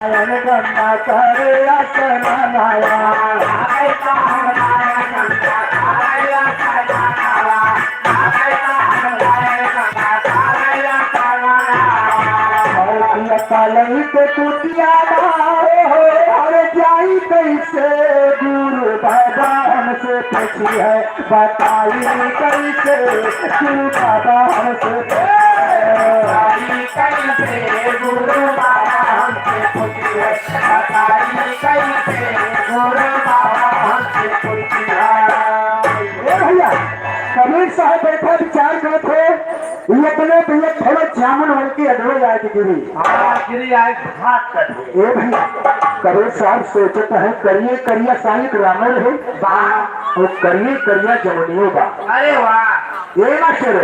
गंगा करे असना नाया कालई के कुटिया अरे जाई कैसे गुरु बाबा हमसे पूछी है बताई कैसे गुरु बाबा हमसे कैसे गुरु बाबा हमसे पूछी है बताई कैसे गुरु बाबा हमसे पूछी है। भैया कबीर साहब बैठा विचार करते थे अपने भैया थोड़ा जामुन बन के अधूरे जाए की गिरी गिरी आए हाथ कर ये भैया कबीर साहब सोचते हैं करिए करिया सालिक रामल है और करिए करिया जमुनियों बा। अरे वाह ये ना शेर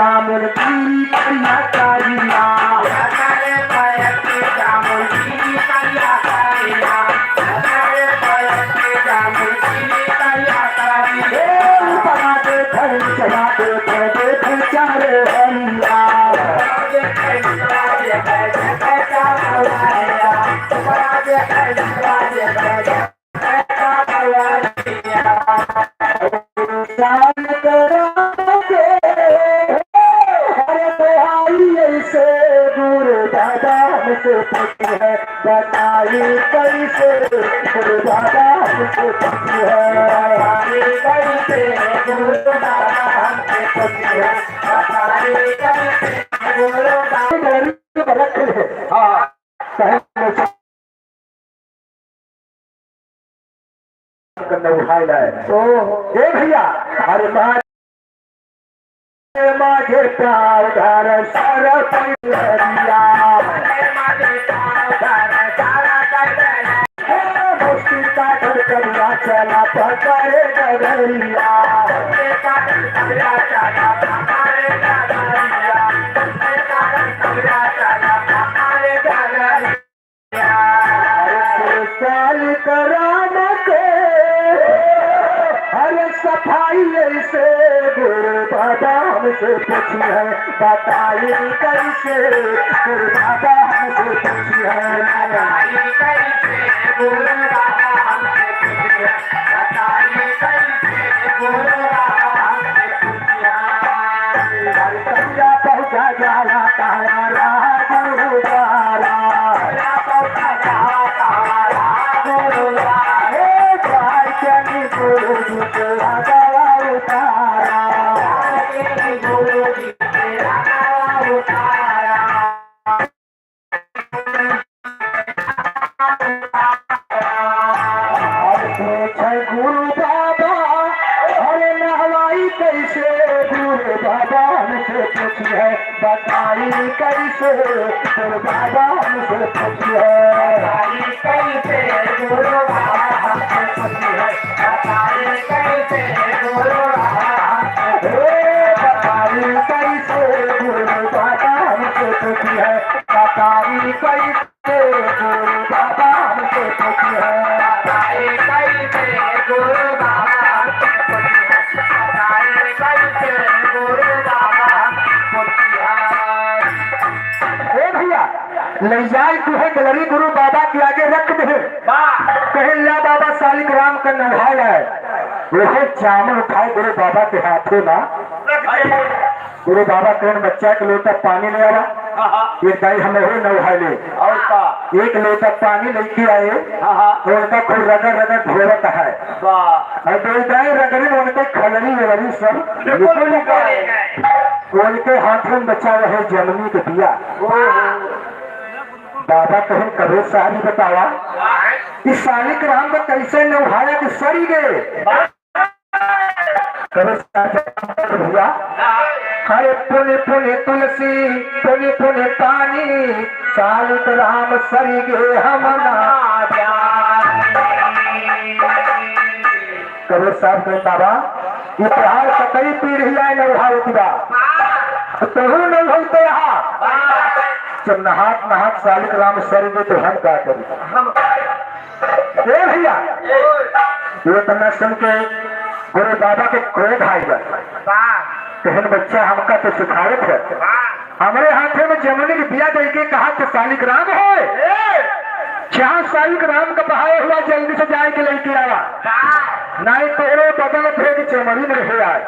जामुन की करिया कारिया बताई कैसे गुरु बाबा हमसे पूछी है बताई कैसे गुरु बाबा हमसे पूछी है बताई कैसे गुरु बाबा रखे हाँ उठाई लाए ए भैया अरे माझे प्यार धार सारा परिया चला पकड़े डगरिया साल कराम के हर सफाई से गुरु बाबा हमसे पूछी है बताई कैसे गुरु बाबा हमसे पूछी है बताई कैसे गुरु बाबा हमसे पूछी है बताई कैसे गुरु बाबा हमसे पूछी है करिया पहुँचा जाला तारा गुरु द्वारा पहुँचा जाला तारा गुरु द्वारा गुरु जी के गवा उतारा गुरु जी के गवा उतारा गुरु बाबा अरे नहवाई कैसे गुरु बाबा हमसे पूछी है बताई कैसे गुरु बाबा हमसे पूछी है बताई कैसे गुरु बाबा हमसे पूछी है बताई कैसे गुरु बाबा बताई कैसे गुरु बाबा हमसे पूछी है बताई कैसे गुरु बाबा हमसे पूछी है बताई कैसे गुरु बाबा हमसे पूछी है बताई कैसे गुरु बाबा पूछी है। भैया ले जाए तुहे गलरी गुरु बाबा के आगे रख दे कहे ला बाबा सालिक राम का नहाय है वैसे चावल उठाए गुरु बाबा के हाथों ना गुरु बाबा कौन बच्चा के लोटा पानी ले आवा एक दाई हमें नहाय ले और एक लोटा पानी लेके आए तो उनका खूब रगड़ रगड़ ढोरत है और दो दाई रगड़ी उनके खलनी वगड़ी सब उनके हाथों में बच्चा रहे जमनी के दिया बाबा कहें कबीर साहब बतावा इस सालिक राम को कैसे नहाया कि सड़ी गए कबीर साहब भैया हरे पुण्य पुण्य तुलसी पुण्य पुण्य पानी सालिक राम सरी गे हम कबीर साहब कहें बाबा ये प्रहार कतई पीढ़िया नहावती बा तहु नहीं होते यहाँ जब नहात नहात सालिक राम सर में तो हम क्या करें भैया ये तना सुन के गुरु बाबा के क्रोध आई कहन बच्चा हमका तो सिखावत है हमारे हाथे में जमुनी की बिया दे के कहा कि शालिक राम है, जहाँ शालिक राम का बहाया हुआ जल्दी से जाए के लेके आवा, नहीं तोड़े बदल फेंक चमड़ी में रहे आए।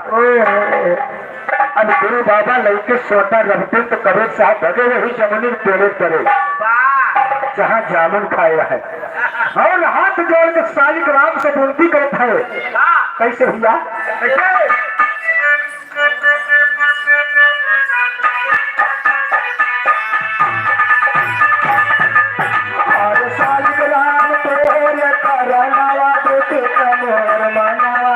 अब गुरु बाबा लड़के सोता रखते तो कबीर साहब भगे वही जमुनी के पेड़े करे जहाँ जामुन खाया है, और हाथ जोड़ के शालिक राम से विनती करता है। कैसे भैया? और शालिक राम तोरे करनावा देते कमर मनावा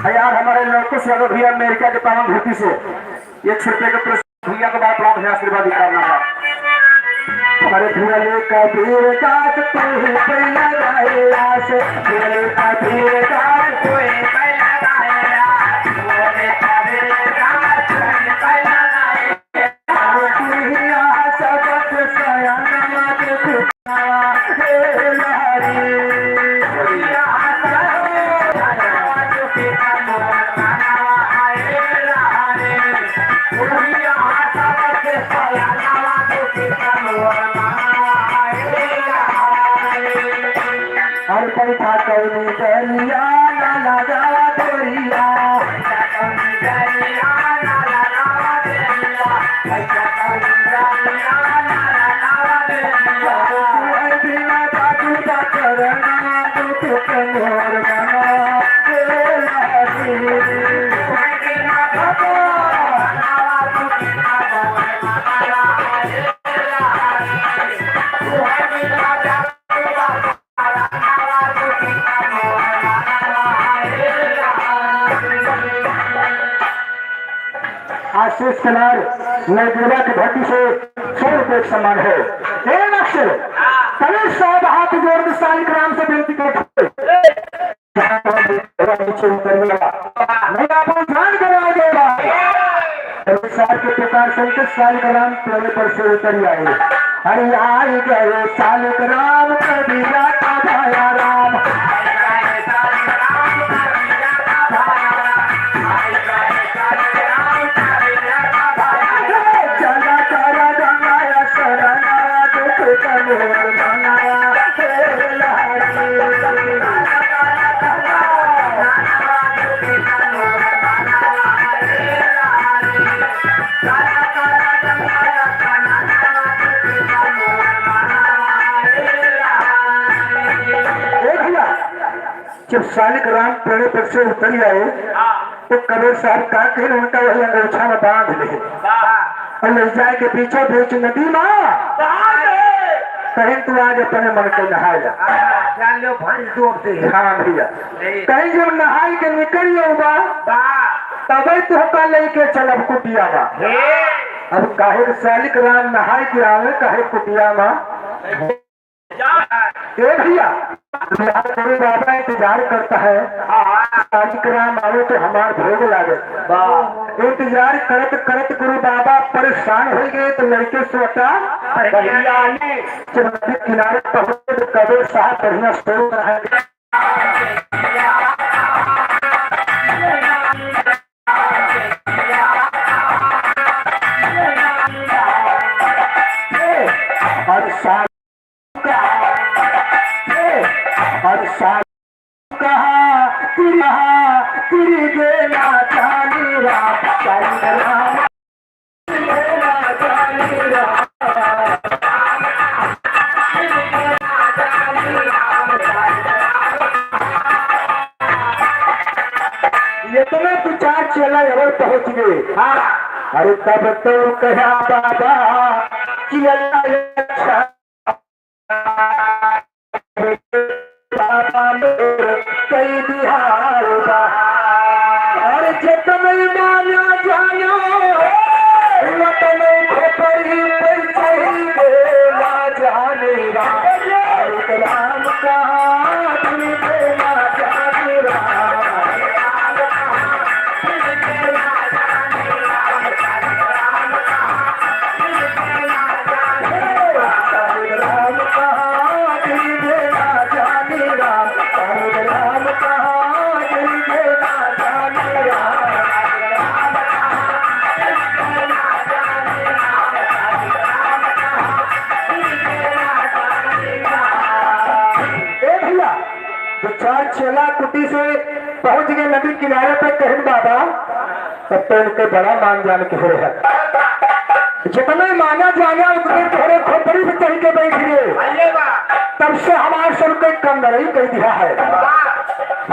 यार हमारे लड़कों से अगर भैया अमेरिका के पावन धरती से 1 रुपये के पुरस्कार भैया के बाद बड़ा आशीर्वाद करना था। हमारे भूले कबीर दास तू पहला आस, भूले कबीर दास तू पहला आस, भूले कबीर दास तू पहला आस, सबक सयाना के खुदावा हे लहरी भैया हर पैसा कौनी दरिया ना लगावा तोरिया, पैसा कौनी दरिया ना लगावा तोरिया, पैसा कौनी दरिया ना लगावा तोरिया। तू बिना काटू का करना तू कमर बना हे लहरी, बिना काटू बनावा तू कमर बना हे लहरी, तू बिना काटू आशीष कुमार नैपुरा की धरती से 100 रुपये सम्मान है। अक्षर कबीर साहब हाथ जोड़ के शालिक राम से विनती करते नहीं आप ध्यान करवा देगा। कबीर साहब के प्रकार से शालिक राम पेड़े पर से उतर आए। अरे आई गए शालिक राम कबीरा का भाया राम, जब शालिक राम पेड़े पर से उतर आए तो कबीर साहब का कहीं उनका वही अंगोछा में बांध ले और ले जाए के पीछे बीच नदी माँ कहीं तू आज अपने मन को नहाया। हाँ भैया कहीं जब नहाई के निकल होगा तब तो का लेके चलब कुटिया माँ। अब काहे शालिक राम नहाई के आवे काहे कुटिया माँ भैया बाबा इंतजार करता है। शालिक राम आवे तो हमार भोग लागे। इंतजार करत करत गुरु बाबा परेशान हो गए तो लड़के सोटा नदी किनारे पहुंचे तो कबीर साहब बढ़िया सो रहे। और साल कहा तेरी देना चाली रात ये तो मैं 2-4 चेला जबर पहुंच गए। अरे तब तो कहा बाबा कि अल्लाह अच्छा कई बिहार और जत में माना जानो वत में खोपरी ना जाने राम कहा देना जाने पहुंच गए नदी किनारे पे कहीं बाबा, तब तो उनके बड़ा मान जान के हो है। जितने माना जाना उतने थोड़े खोपड़ी पे चढ़ के बैठ गए। तब से हमारे सर को कम नहीं कर दिया है।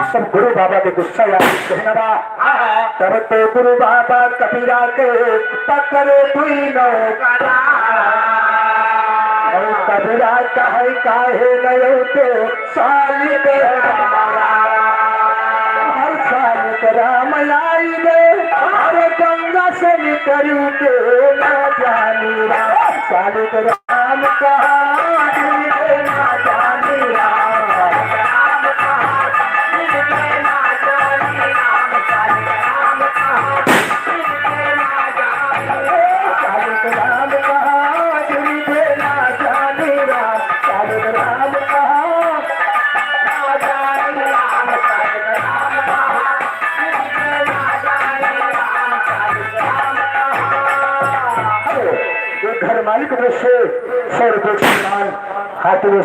सब गुरु बाबा के गुस्सा याद कहना बा, तब तो गुरु बाबा कबीरा के पकड़े हुई नो कबीरा कहे काहे नयो के साली के हर साल राम आई गए अरे गंगा से निकल के न जानी राम साली राम कहा ना जानी राम घर मालिक से 100 रुपये सम्मान हाथों में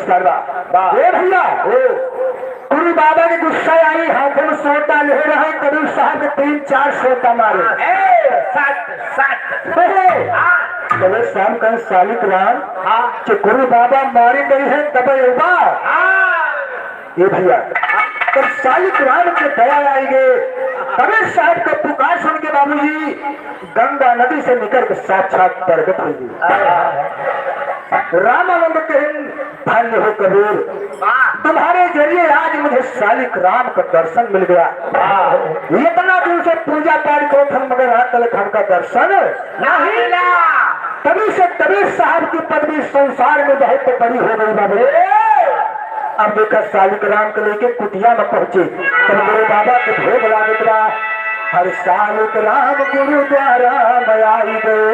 भैया गुरु बाबा के गुस्सा आई, हाथों में सोटा ले रहे कबीर साहब 3-4 सोटा मारे। कबीर साहब का सालिक राम जो गुरु बाबा मारी गई है तब ये भैया तब सालिक राम के दया आई गए। कबीर साहब का पुकार सुन के बाबूजी गंगा नदी से निकल के साक्षात प्रकट हो गई। रामानंद के धन्य हो कबीर, तुम्हारे जरिए आज मुझे सालिक राम का दर्शन मिल गया। इतना दिन से पूजा पाठ को थे मगर आज तक हमका दर्शन नहीं। तभी से कबीर साहब की पदवी संसार में बहुत बड़ी हो गई बाबू। अब देखा सालिक राम को लेके कुटिया में पहुंचे तो गुरु बाबा के भोग लागत हर सालिक राम गुरुद्वारा में आई गए,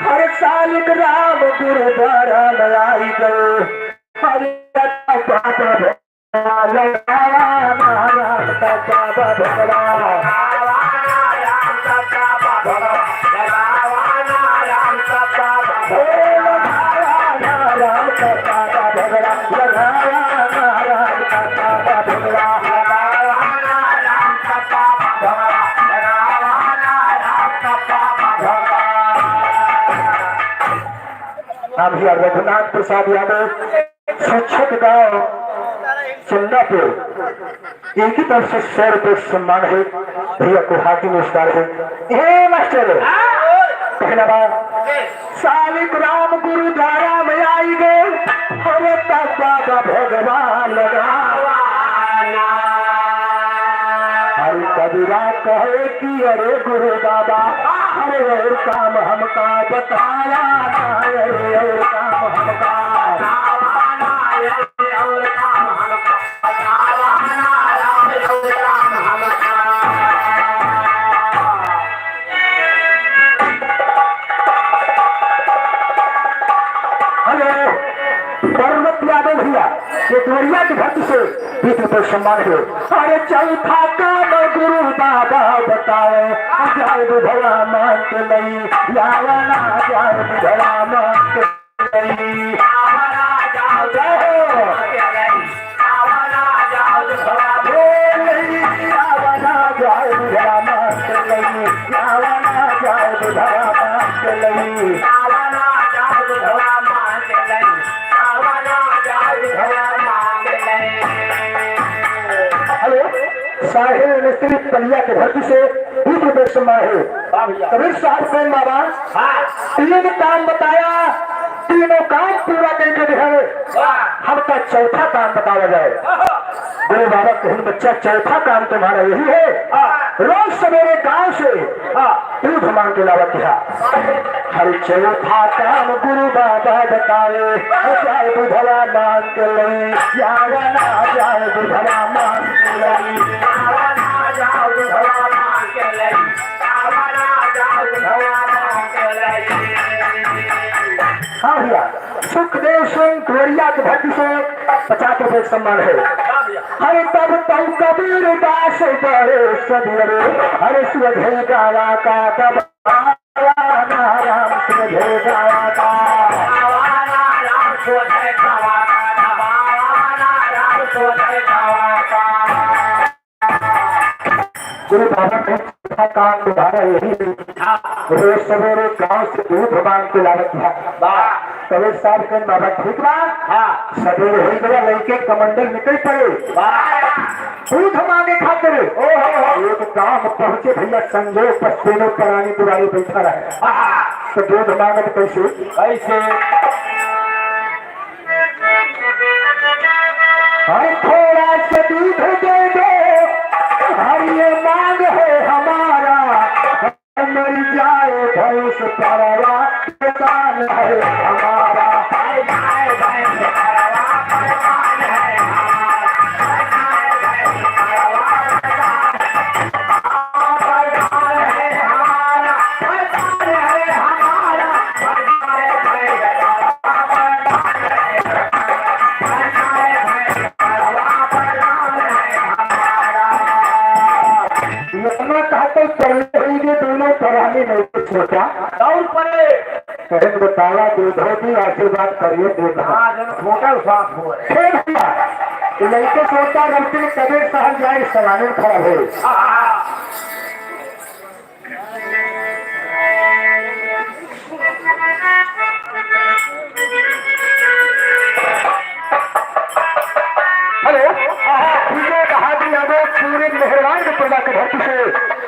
हर सालिक राम गुरुद्वारा में आई गए। हर भैया रघुनाथ प्रसाद यादव शिक्षक गांव चंदापुर, एक ही तरफ से 100 रुपये सम्मान है। भैया को हाथी नमस्कार है। हे मास्टर कहना बात सालिक राम गुरुद्वारा में आई गए, हरे बाबा भगवान हरि कबीरा कहे कि अरे गुरु बाबा अरे और काम हमका बताया, अरे और काम हमका यादव भैया ये द्वरिया के भक्त से 20 रुपये सम्मान है। अरे चौथा काम गुरु बाबा बताओ, जाए बुधवा मान के नहीं यावना, जाए बुधवा मान के नहीं साहिल मिस्त्री पलिया के भर्ती से 20 रुपये सम्मान है। कबीर साहब से बाबा 3 काम बताया, तीनों काम पूरा करके दिखाए, हमका चौथा काम बताया जाए। गुरु बाबा कहीं बच्चा चौथा काम तुम्हारा यही है, रोज सवेरे गांव से दूध मांग के लावा किया। हर चौथा काम गुरु बाबा बताए, जाए बुधवा मांग के लई यावना, जाए बुधवा मांग के लई हाँ भैया सुखदेव सिंह द्वरिया के भक्ति से 50 रुपये सम्मान है। हरे तब तब कबीर दास बड़े सदरे, हरे सुरधे गावा का तब राम सुरधे गावा का गुरु बाबा का काम तुम्हारा यही रोज सवेरे गांव से दूध मांग के लागत था कबीर साहब के बाबा ठीक बा सवेरे हो गया लड़के कमंडल निकल पड़े दूध मांगे खातिर एक गांव पहुंचे भैया संजोग पश्चिमों पुरानी पुरानी बैठा रहे तो दूध मांगत कैसे ऐसे थोड़ा सा दूध दे दो ये मांग है हमारा मर जाए भैंस परवा किसान है हमारा दोनों पराने नहीं सोचा दौड़ पड़े बताया दूधो की आशीर्वाद करिए छोटा साफ हो लड़के सोचता गलती कबीर साहब जाए सवाल खड़ा हो पूरे मेहरबान के प्रजा के धरती से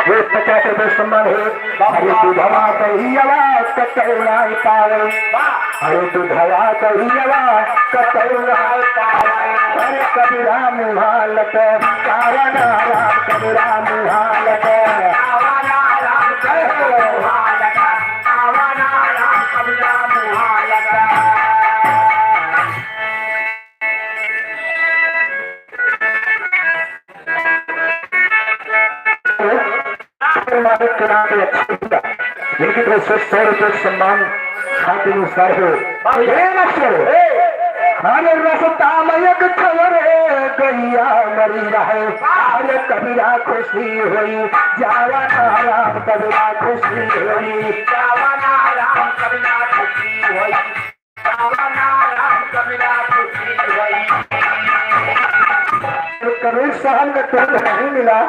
वो 50 रुपये सम्मान है अरे दूधवा कही आवाज कतौराई पावे अरे दूधवा कही आवाज कतौराई पावे अरे कबीरा मुहालत कावन राम कबीरा मुहालत कावन राम कबीरा मुहालत कावन राम कबीरा मुहालत जिनकी तरफ से 100 रुपये सम्मान खाते अनुसार हो हरे रसता मयक खबर गैया मरी रहे अरे कबीरा खुशी हुई जावा राम कबीरा खुशी हुई जावा राम कबीरा खुशी हुई जावा राम कबीरा खुशी हुई कबीर साहब का तुरंत नहीं मिला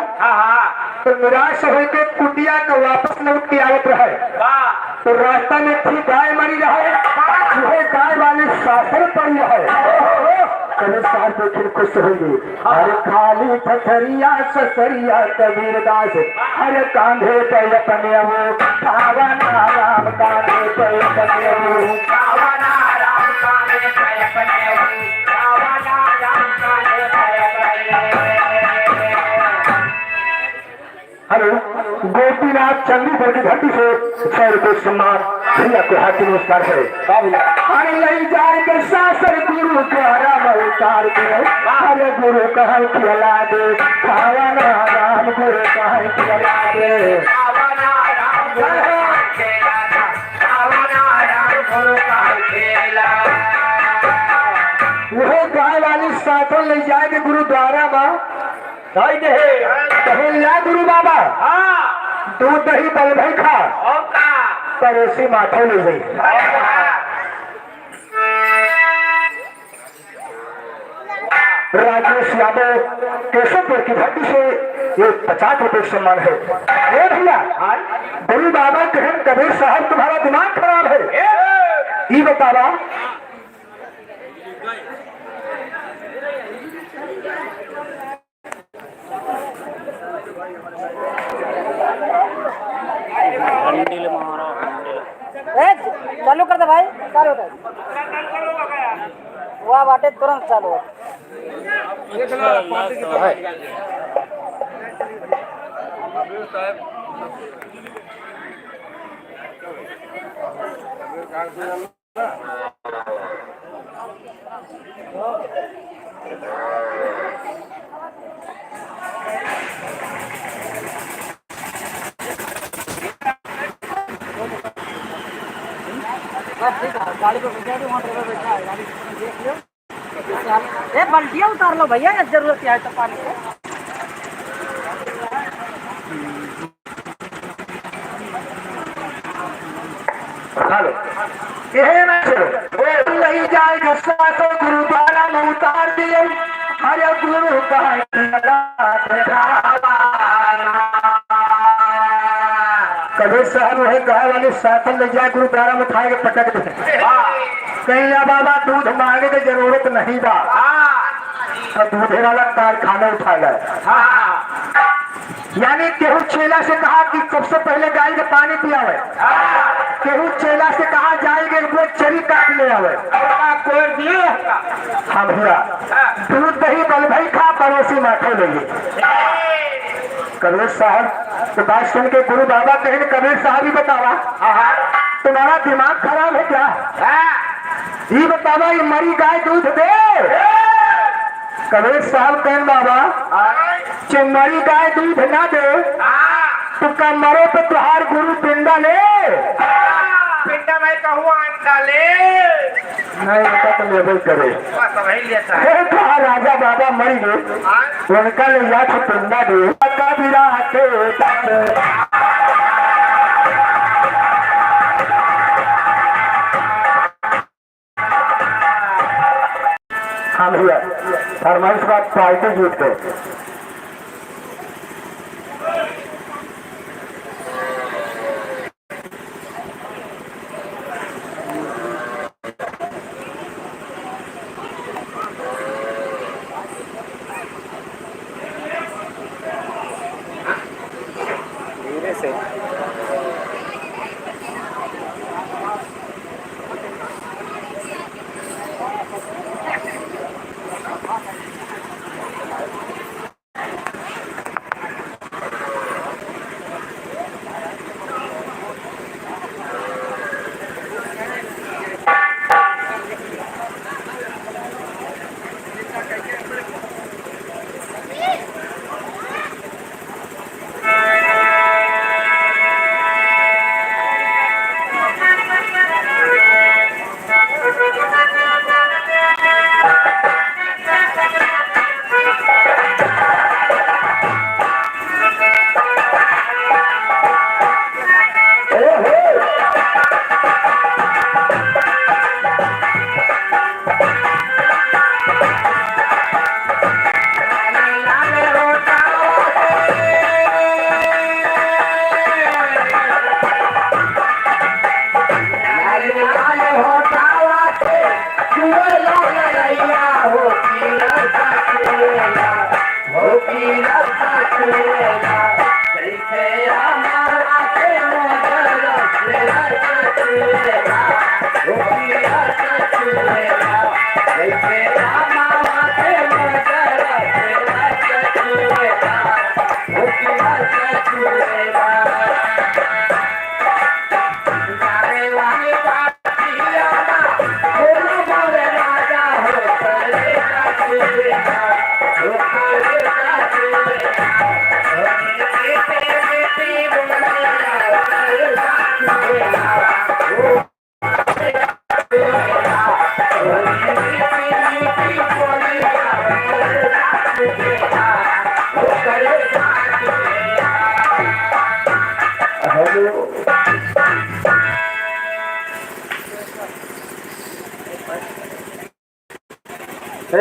तो निराश होकर कुटिया को वापस लौट के आवत रहे तो रास्ता में थी गाय मरी रहे गाय वाले शासन पड़ी रहे कबीर साहब को फिर खुश होगी अरे खाली पथरिया ससरिया कबीर दास अरे कांधे पे अपने वो कावना राम कांधे पे अपने वो कावना राम कांधे पे अपने वो कावना राम कांधे पे अपने हेलो गोपीनाथ चंडीगढ़ की धरती से 100 रुपये सम्मान भैया को हाथी नमस्कार है अरे नहीं जाए के शासन गुरु द्वारा उतार दे अरे गुरु कहे खिला दे खावना राम गुरु कहे खिला दे खावना राम गुरु कहे खिला वो गाय वाली साथों ले जाएंगे गुरुद्वारा में दही गुरु बाबा दूध दही बल भाई खा पर ऐसी माथे ले गई राजेश यादव केशवपुर की धरती से ये 50 रुपये सम्मान है भैया गुरु बाबा कहन कबीर साहब तुम्हारा दिमाग खराब है ये बतावा चालू कर दे भाई चालू कर वह बाटे तुरंत चालू गाड़ी को बैठा वहाँ ड्राइवर बैठा है गाड़ी देख लो बल्टियाँ उतार लो भैया जरूरत है तो पानी को हेलो ये ना चलो नहीं जाएगा साथ गुरुद्वारा में उतार दिए अरे गुरु का कबीर साहब वही गाय वाले साइकिल ले जाए गुरुद्वारा में उठाए के पटक दे। कहीं या बाबा दूध मांगे की जरूरत नहीं बा, तो दूधे वाला कारखाना उठा गए। यानी केहू चेला से कहा कि सबसे पहले गाय के पानी पियावे, केहू चेला से कहा जाएंगे वो चरी काट ले आवे। हाँ भैया, दूध दही बल भाई खा पड़ोसी माथे लेंगे। कबीर साहब तो बात सुन के गुरु बाबा कहेंगे कबीर साहब ही बतावा तुम्हारा दिमाग खराब है क्या? ये बतावा ये मरी गाय दूध दे? कबीर साहब कहें बाबा जो मरी गाय दूध ना दे तो क्या मरो तो तुहार गुरु पिंडा ले? पिंडा में कहूँ अंडा ले नहीं बता तो लेबल करे। कहा राजा बाबा मरी गए उनका ले जा तो पिंडा दे। हाँ भैया फरमाइश बात पार्टी जीत गए।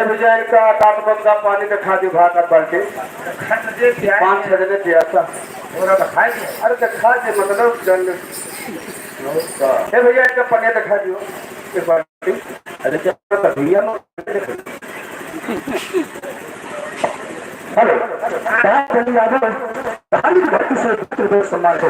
भैया इनका दांत का पानी का खादी भाग कर बाल्टी 5-6 दिन दिया था। अरे दिखा दे मतलब जन भैया इनका पनीर दिखा दियो बाल्टी। अरे क्या भैया हेलो सम्मान को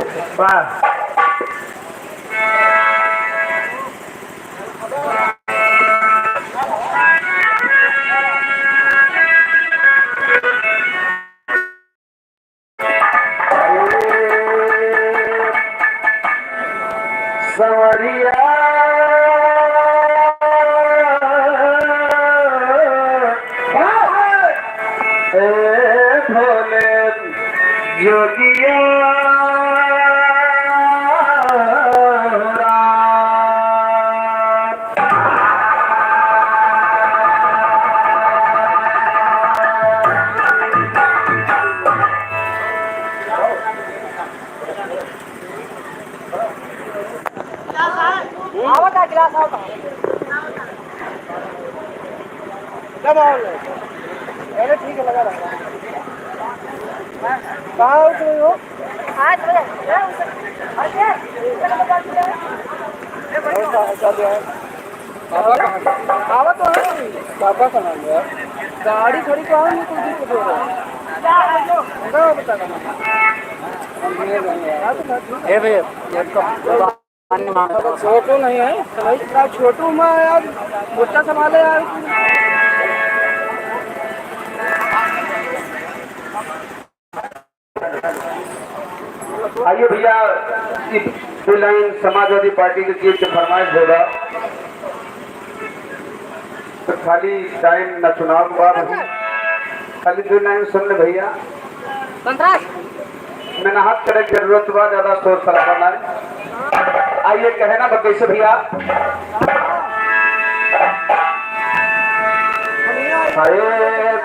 सवरिया भोले जोगिया गिलास आओ कब आओ ठीक है लगा रहा कहाँ हो तुम हो आज आवा तो है पापा कहाँ गया गाड़ी खड़ी तो है नहीं कुछ दिक्कत हो रहा है बता ए भैया ये कब छोटू नहीं है इतना छोटू में यार मोटा संभाले यार आइए भैया दो लाइन समाजवादी पार्टी के गीत की फरमाइश होगा तो खाली टाइम न चुनाव के बाद खाली दो लाइन सुन ले भैया मेहनत करे की जरूरत बा ज्यादा शोर शराबा ना आइए कहे ना कैसे भैया अरे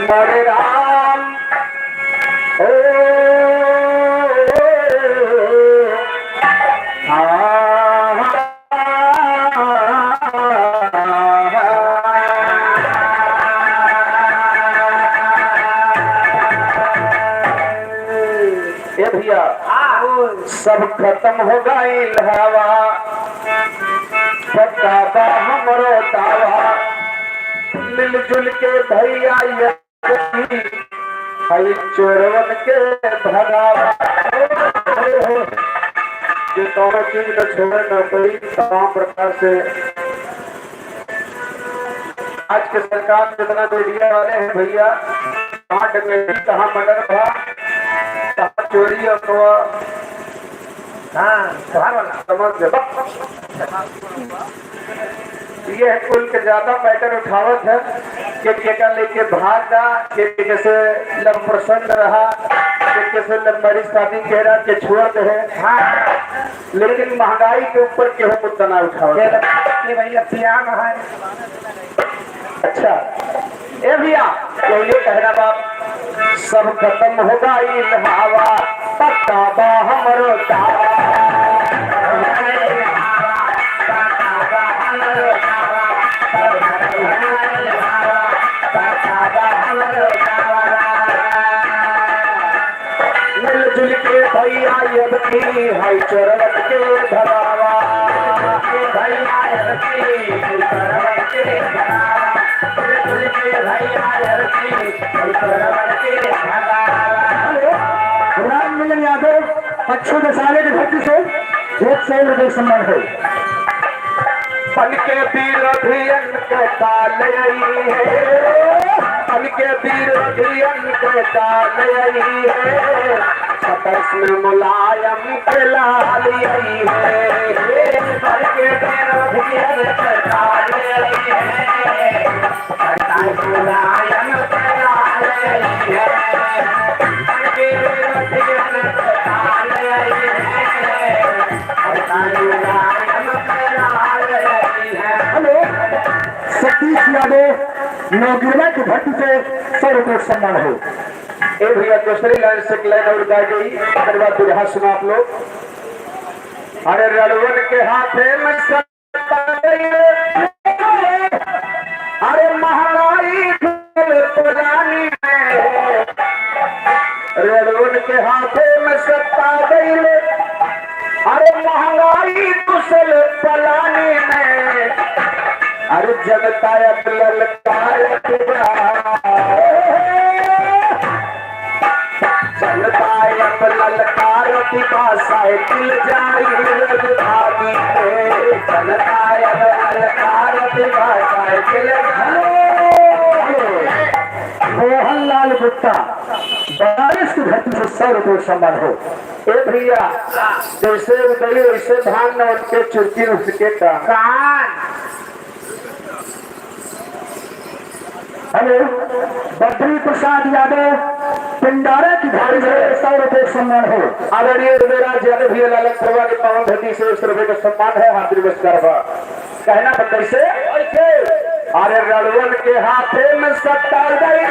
मोरे राम भैया सब खत्म हो गई हवा पता हमरो दावा मिलजुल के भैया हई चोरवन के भगावा जो दोनों चीज न छोड़े न कोई तमाम प्रकार से आज के सरकार जितना मीडिया वाले हैं भैया कहाँ डंगेरी कहाँ मर्डर था कहाँ चोरी अथवा समझ ये है कुल के ज्यादा मैटर उठावत है कि केका लेके भागा के कैसे लव प्रसन्न रहा के कैसे लंबड़ी शादी कह रहा के छोड़ दे लेकिन महंगाई के ऊपर केहू मुद्दा ना उठावत भैया पियान है अच्छा ए भैया ये कहना बाप सब खत्म हो गई हवा पक्का बा हमरो मिलजुल के भैया हई चोरवत के धरावा भैया राम मिलन यादव 5 साल की धरती से 100 रुपये सम्मान है पल के विरोधियन के काल है पल के विरोधियन के काल है सतस में मुलायम के लाल है पल के विरोधियन के काल है मुलायम के लाल है पल के विरोधियन के काल सतीश यादव नौगिरवा की भट्टी से 100 रुपये सम्मान हो ए भैया दूसरी लाइन से लाइन और गाई गई अगर बात बिरहा सुना आप लोग अरे रड़वन के हाथे में अरे महंगाई पुरानी में रड़वन के हाथे में सत्ता गई अरे महंगाई कुशल पलानी में अरे जनता ललकार जनता ललकार साइकिल जाई राजधानी में जनता ललकार साइकिल मोहनलाल गुप्ता बारिश की धरती से 100 रुपये सम्मान हो ए भैया जैसे उदय वैसे धान न उनके चुरकी उसके कान हेलो बद्री प्रसाद यादव पिंडारा की भारी से 100 रुपये सम्मान हो आदरणीय मेरा यादव भैया लाल प्रभा के पावन धरती से 100 रुपये का सम्मान है हार्दिक नमस्कार कहना बंदर से अरे रड़वन के हाथे में सत्ता गई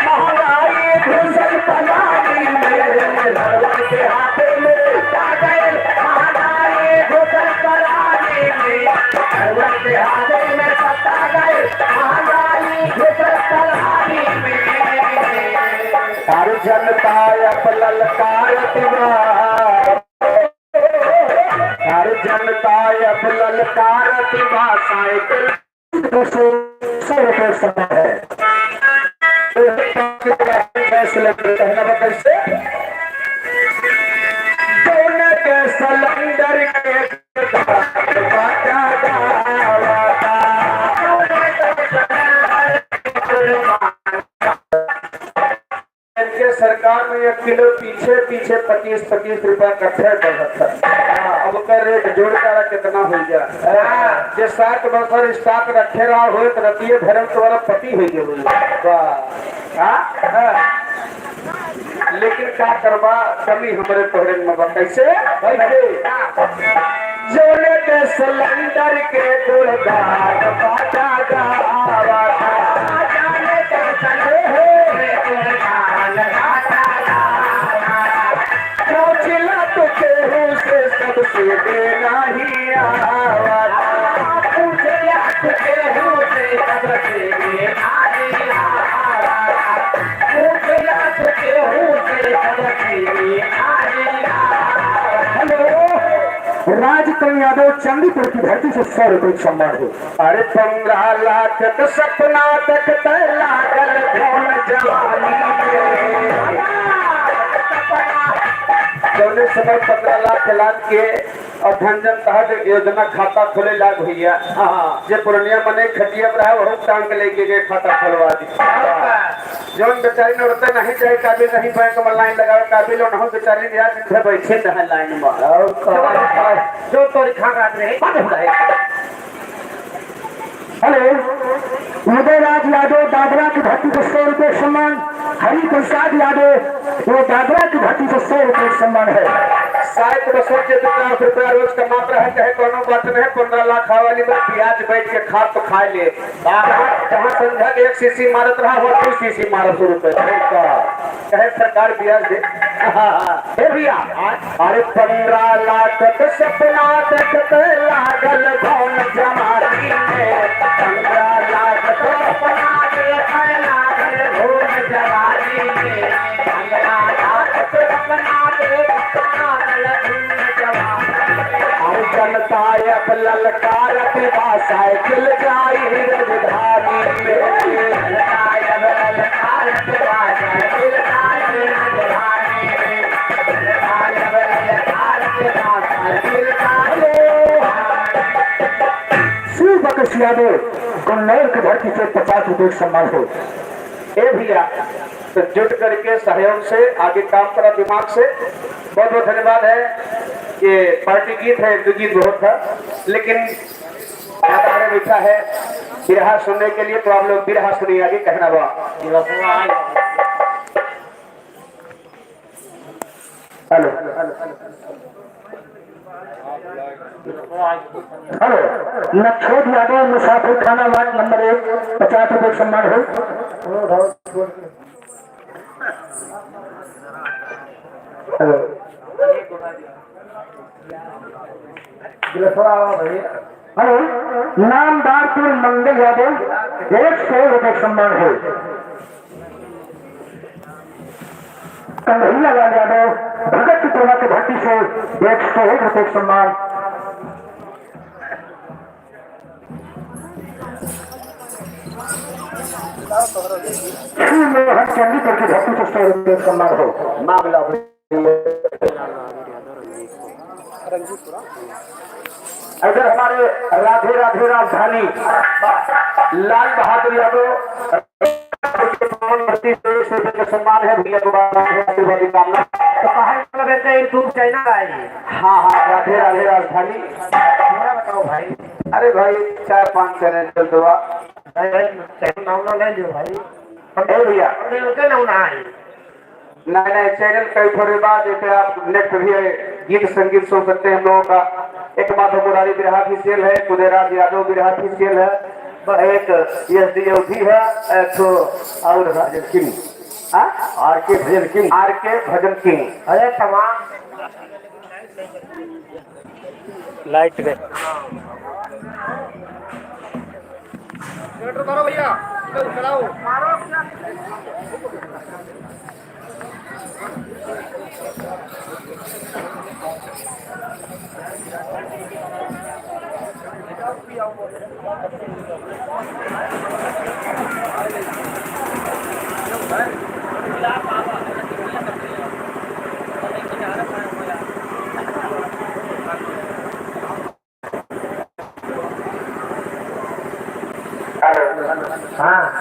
महंगाई घुसल पलानी में रड़वन के हाथे में सत्ता गई महंगाई घुसल पलानी में रड़वन के हाथे में सत्ता गई महंगाई घुसल पलानी में सारे जनता अब ललकारत बा, हर जनता अब ललकारत बा, साइकिल समय है कैसे सोने के सिलेंडर के सरकार में 1 किलो पीछे 25-25 रुपया कट्ठे बढ़ता है। अब का रेट जोड़ कर कितना हो गया जे 7 बरसर स्टॉक रखे रहा हो तो रतिये भरम तुम्हारा पति हो गया। लेकिन क्या करवा कमी हमारे तोहरे में कैसे जोड़े के सिलेंडर के गुड़गार बाजा गावा जाने के चले चिल्ला तो केहू से सबसे देना ही आवा केहू से सबसे देना ही आवा राजकरण यादव चांदीपुर की धरती से 100 रुपए सम्मान हो। अरे 15 लाख का सपना देखते लागल कौन जवानी जौने समय 15 लाख लाख के और धन जन तहत योजना खाता खोले लाग भैया जे पूर्णिया मने खटिया रहा वह टांग लेके गए खाता खोलवा दी। जौन बेचारी औरतें नहीं जाए काबिल नहीं बैंक में लाइन लगावे काबिल और नहीं बेचारी घर बैठे रहे लाइन में जो तोरी खा रात रहे। हेलो उदयराज यादव दादरा की धरती को 100 रुपए सम्मान। हरि प्रसाद यादव वो दादरा की धरती को 100 रुपए सम्मान है। 60 बसों के 50 रुपया रोज कमाता है चाहे कोनो बात नहीं। 15 लाख वाली में प्याज बैठ के खा तो खा ले जहाँ संध्या 1 सीसी मारत रहा वो 2 सीसी मारत रुपए कहे सरकार ब्याज दे। भैया अरे 15 लाख तो सपना देखते लागल कौन जमाती में 15 लाख तो सपना देखते लागल कौन जमाती में 15 लाख तो सपना देखते लागल कौन जमाती में जनता अब ललकारत बा साइकिल जाई राजधानी में जनता अब ललकारत बा साइकिल जाई राजधानी में जनता अब ललकारत बा साइकिल जाई यादव कन्नौर की धरती से 50 रुपए सम्मान हो। ए भैया तो जुट करके सहयोग से आगे काम करा दिमाग से बहुत बहुत धन्यवाद है। ये पार्टी गीत है 2 गीत बहुत था लेकिन हमारे बैठा है बिरहा सुनने के लिए तो आप लोग बिरहा सुनिए आगे कहना बा। हेलो हेलो नक्षोद यादव मुसाफिर खाना वार्ड नंबर 1 50 रुपए सम्मान हो। हेलो हेलो नामदारपुर मंगल यादव 100 रुपए सम्मान हो। कन्हैया लाल यादव भगत की टोला की धरती से 101 रुपए सम्मान। मोहन चंडीगढ़ की धरती से 100 रुपए सम्मान हो। मामला अगर हमारे राधे राधे राजधानी लाल बहादुर यादव सम्मान है भैया दोबारा कामना तो यूट्यूब चैनल आएगी। हाँ हाँ राधे राधे राजधानी बताओ भाई। अरे भाई 4-5 चैनल चल दो नाम ले लो भाई भैया नहीं चैनल कई थोड़ी बात जैसे आप नेट पे भी गीत संगीत सुन सकते हैं हम लोगों का। एक माधव मुरारी बिरहा ऑफिशियल है, उदयराज यादव बिरहा ऑफिशियल है, एक एसडी योधी है, एक और राजन किंग आरके भजन किंग। अरे तमाम लाइट गए भैया मारो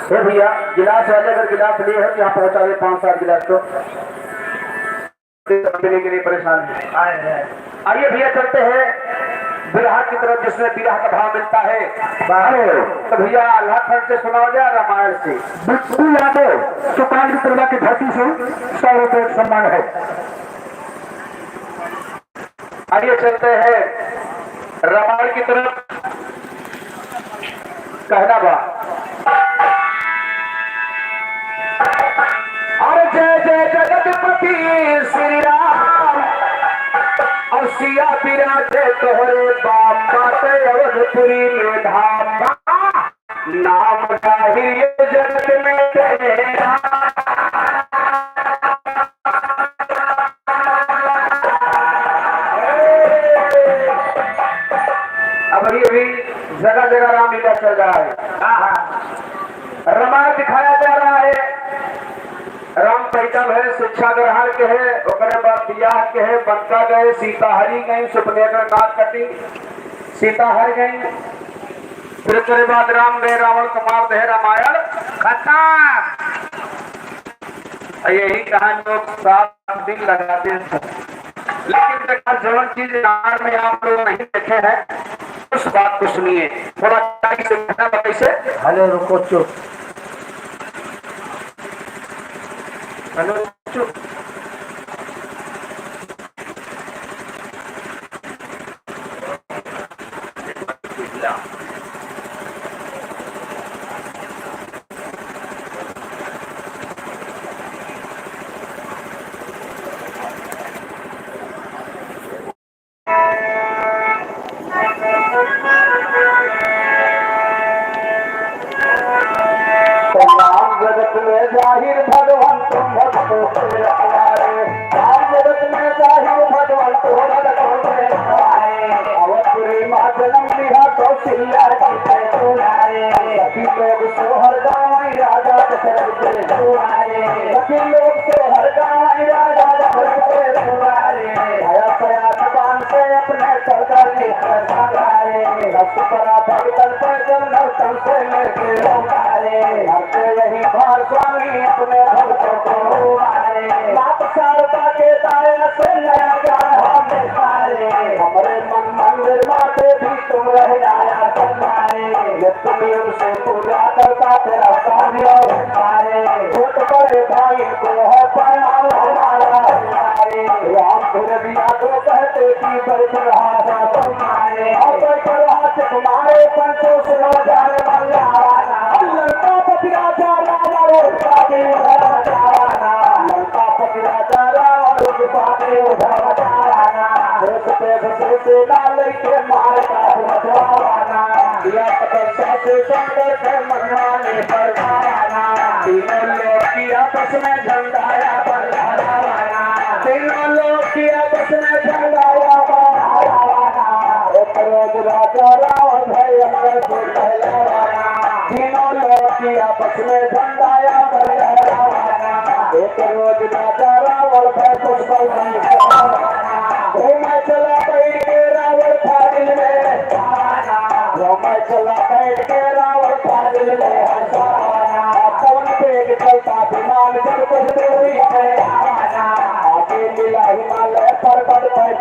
हे भैया गिलास वाले अगर गिलास लिए हो तो यहाँ पहुँचा दे 5-7 गिलास तो मिलने के लिए परेशान है। आइए भैया चलते हैं विरह की तरफ जिसमें विरह का भाव मिलता है। तो भैया अल्लाह खर से सुनाओ जाए रामायण से बिल्कुल यादव सुकाल की तरह की धरती से 100 रुपये सम्मान है। आइए चलते हैं रामायण की तरफ। कहना बा और जय जय जगतपति श्री राम और सिया विराजे तोहरे बाप बाटे अवधपुरी में धाम नाम गाहिए जगत में तेरा। अब अभी जगह जगह रामलीला चल रहा है, रामायण दिखाया जा रहा है। राम पैटम है, शिक्षा ग्रहण के है, ओकरे बाद बियाह के है, बंका गए, सीता हरी गई, सुपनेत्र नाथ कटी, सीता हर गई। फिर उसके बाद राम गए, रावण को मार दे, रामायण खत्म। यही कहानी लोग 7 दिन लगाते हैं, लेकिन देखा जो चीज रामायण में आप लोग नहीं देखे हैं उस बात को सुनिए थोड़ा कैसे। हेलो रुको चुप, हेलो चुप। जगत में जाहिर भगवान तुम भक्तों से हमारे, राम जगत में जाहिर भगवान तुम भक्तों से हमारे। अवधपुरी माँ जन्म लिया कौशल्या की तुम्हारे, सभी लोग सोहर गाँव राजा दशरथ के तुम्हारे, सभी लोग सोहर गाँव राजा दशरथ के तुम्हारे। भया सया जबान से अपने सरदार ने संभाले, परा भगतन पर जन्म तन से लेके उतारे। यही भार स्वामी अपने भक्तों को मारे, मात शारदा के दाया से नया ज्ञान हमें सारे। हमारे मन मंदिर माते भी तुम रह जाया तुम्हारे, ये तुम्हें उनसे पूजा करता तेरा स्वामी और हमारे। छोट बड़े भाई को है प्रणाम हमारा हमारे, राम धुन दिया तो कहते कि बड़ चढ़ा तुम्हारे, और बड़ चढ़ा तुम्हारे पंचों से जाने वाला लंका पति राजा लंकापति राजा रावण पाते उधाराना, से डाल के मार का उधाराना, दिया तपस्या से सुंदर के मनवाने पर धाराना। तीनों लोग की आपस में झंडाया पर धाराना, तीनों लोग की आपस में झंडाया पर धाराना। एक रोज राजा रावण भय अंदर को कहलावाना, तीनों लोग की आपस में झंडाया पर धाराना। एक रोज राजा रावण भय पुष्पल घूमा चला बैठ के रावण फादिल में घूमा चला बैठ के रावण फादिल में हंसाना। पवन पेट चलता विमान जब कुछ दूरी में आना, आगे मिला हिमालय पर्वत पर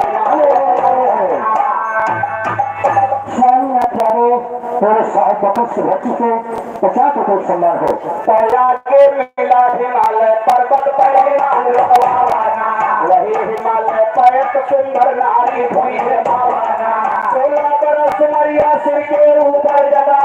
पचास रुपये सम्मान हो। आगे मिला हिमालय पर्वत पर वही हिमालय पर एक सुंदर नारी भूमि में भावाना। 16 बरस मरिया सिर के ऊपर जगा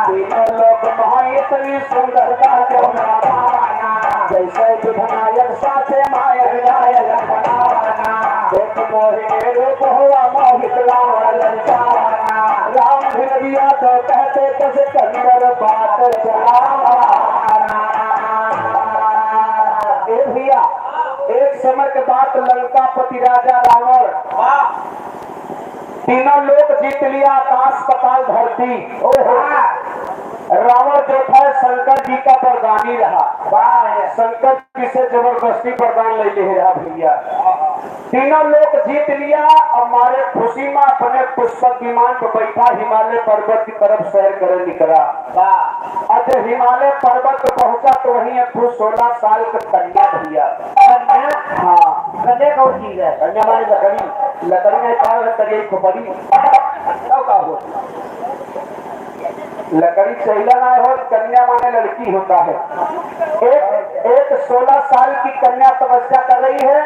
तीनों लोग भाई इतनी सुंदरता क्यों ना भावाना। जैसे विधायक साथे मायर गायल बनावाना, एक मोहिनी रूप हुआ मोहित रावण ललचावाना। राम भिड़िया तो कहते कस कंदर बात चलावाना। भैया एक समय के बाद लंकापति राजा रावण तीनों लोग जीत लिया, आकाश पताल धरती। रावण जो था शंकर जी का प्रदानी रहा। शंकर जी से जबरदस्ती प्रदान ले ले रहा भैया। तीनों लोग जीत लिया। हमारे खुशी में अपने पुष्पक विमान पर बैठा हिमालय पर्वत की तरफ सैर करे निकला। अच्छा हिमालय पर्वत पर पहुंचा तो वहीं एक 16 साल का कन्या भैया। हाँ कन्या कौन चीज है? कन्या माने लकड़ी। लकड़ी में करिए खोपड़ी का हो लकड़ी चैला ना हो। कन्या माने लड़की होता है। एक 16 साल की कन्या तपस्या कर रही है।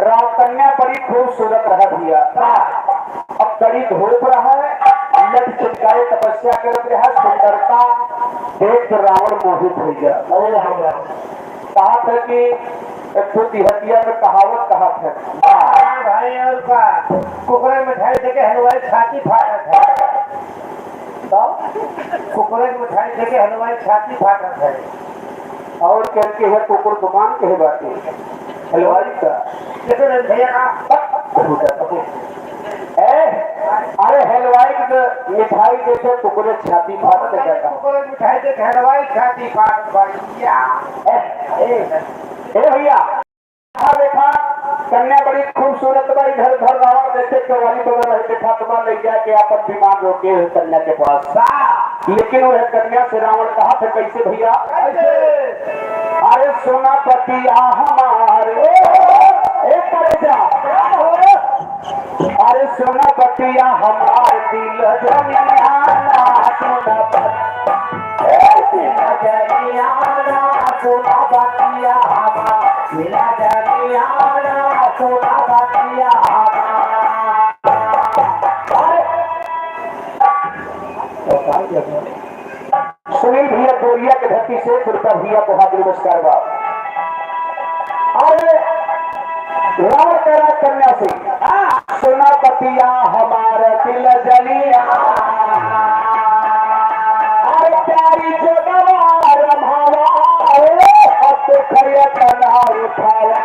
राव कन्या बड़ी खूबसूरत रहा भैया। अब कड़ी धूप रहा है। लट चिपकाए तपस्या कर रहा। सुंदरता देख रावण मोहित हो गया। कहा था कि हटिया में कहावत कहा था भाई और का कुकरे मिठाई देके हलवाई छाती फाटत है। कुकुरे की मिठाई देके हलवाई छाती फाटत है। और करके है कुकुर दुकान के है बाकी हलवाई का देखो भैया अरे हलवाई की मिठाई देखे कुकुरे छाती फाटत है। कुकुरे मिठाई देखे हलवाई छाती फाटत भैया। देखा कन्या बड़ी खूबसूरत बड़ी घर घर रावण देखे वाली बगल रहते ठाकुमा ले जाके अपन विमान रोके कन्या के पास। लेकिन वह कन्या से रावण कहा था कैसे भैया? अरे सोना पतिया हमारे अरे सोना पतिया हमारे दिल जनियाना सोना सोना पतिया हमारे जनियाना सोना पतिया सुनील भैया बोरिया के धरती से दुर्गा भैया को हाथ नमस्कार बा। अरे रावण तेरा कन्या से सोना पतिया हमारा दिल जलिया। अरे प्यारी जो गवार भावा अब तो खरिया तना उठाया।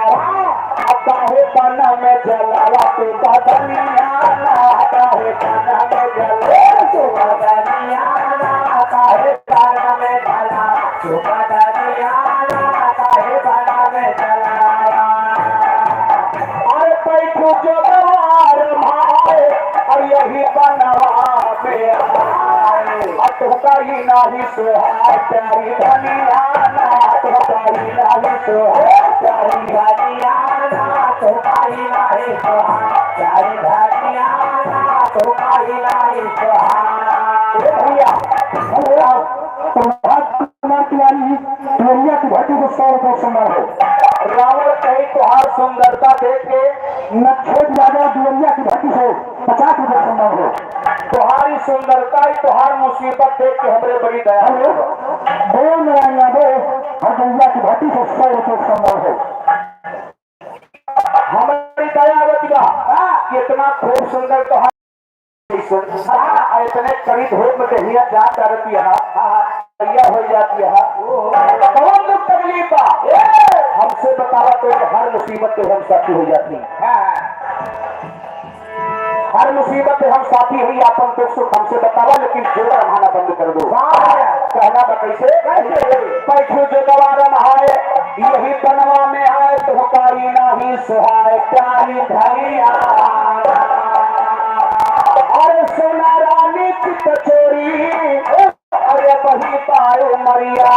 अब काहे पन्ना में जलावा तो बदनिया काहे पन्ना में जलावा तो बदनिया काहे पन्ना में जला तो बदनिया काहे पन्ना में जलाया। अरे पैठू जो गवार भाए और यही बनवा पे ही नाही सोहार प्यारी धनिया ही नाही सोहार प्यारी धनिया ही नाही सोहार प्यारी धनिया ही नाही सोहार। दुनिया की घटी को 100 रुपये संभाल हो। रावण कहीं तुहार सुंदरता देख के न छोट ज्यादा दुनिया की घटी से 50 रुपये संभाल हो। तुम्हारी सुंदरता ही तुहार मुसीबत देख के हमरे बड़ी दया हो। दो नारायण यादव और दुनिया की घटी से 100 रुपये संभाल हो। हमारी दया बतिया कितना खूब सुंदर तुहार इतने करीब हो में कहिया जा करती हो जाती है। कौन दुख तकलीफ हमसे बतावा तो हर मुसीबत हम साथी हो जाती है। हर मुसीबत हम साथी हुई अपन दुख सुख हमसे बतावा। लेकिन जोड़ा रहाना बंद कर दो। कहना कैसे पैठू जो गवार नहाए यही बनवा में आए तो कारी नाही सुहाए प्यारी धनिया। अरे सोना रानी की कचोरी अरे बही पायो मरिया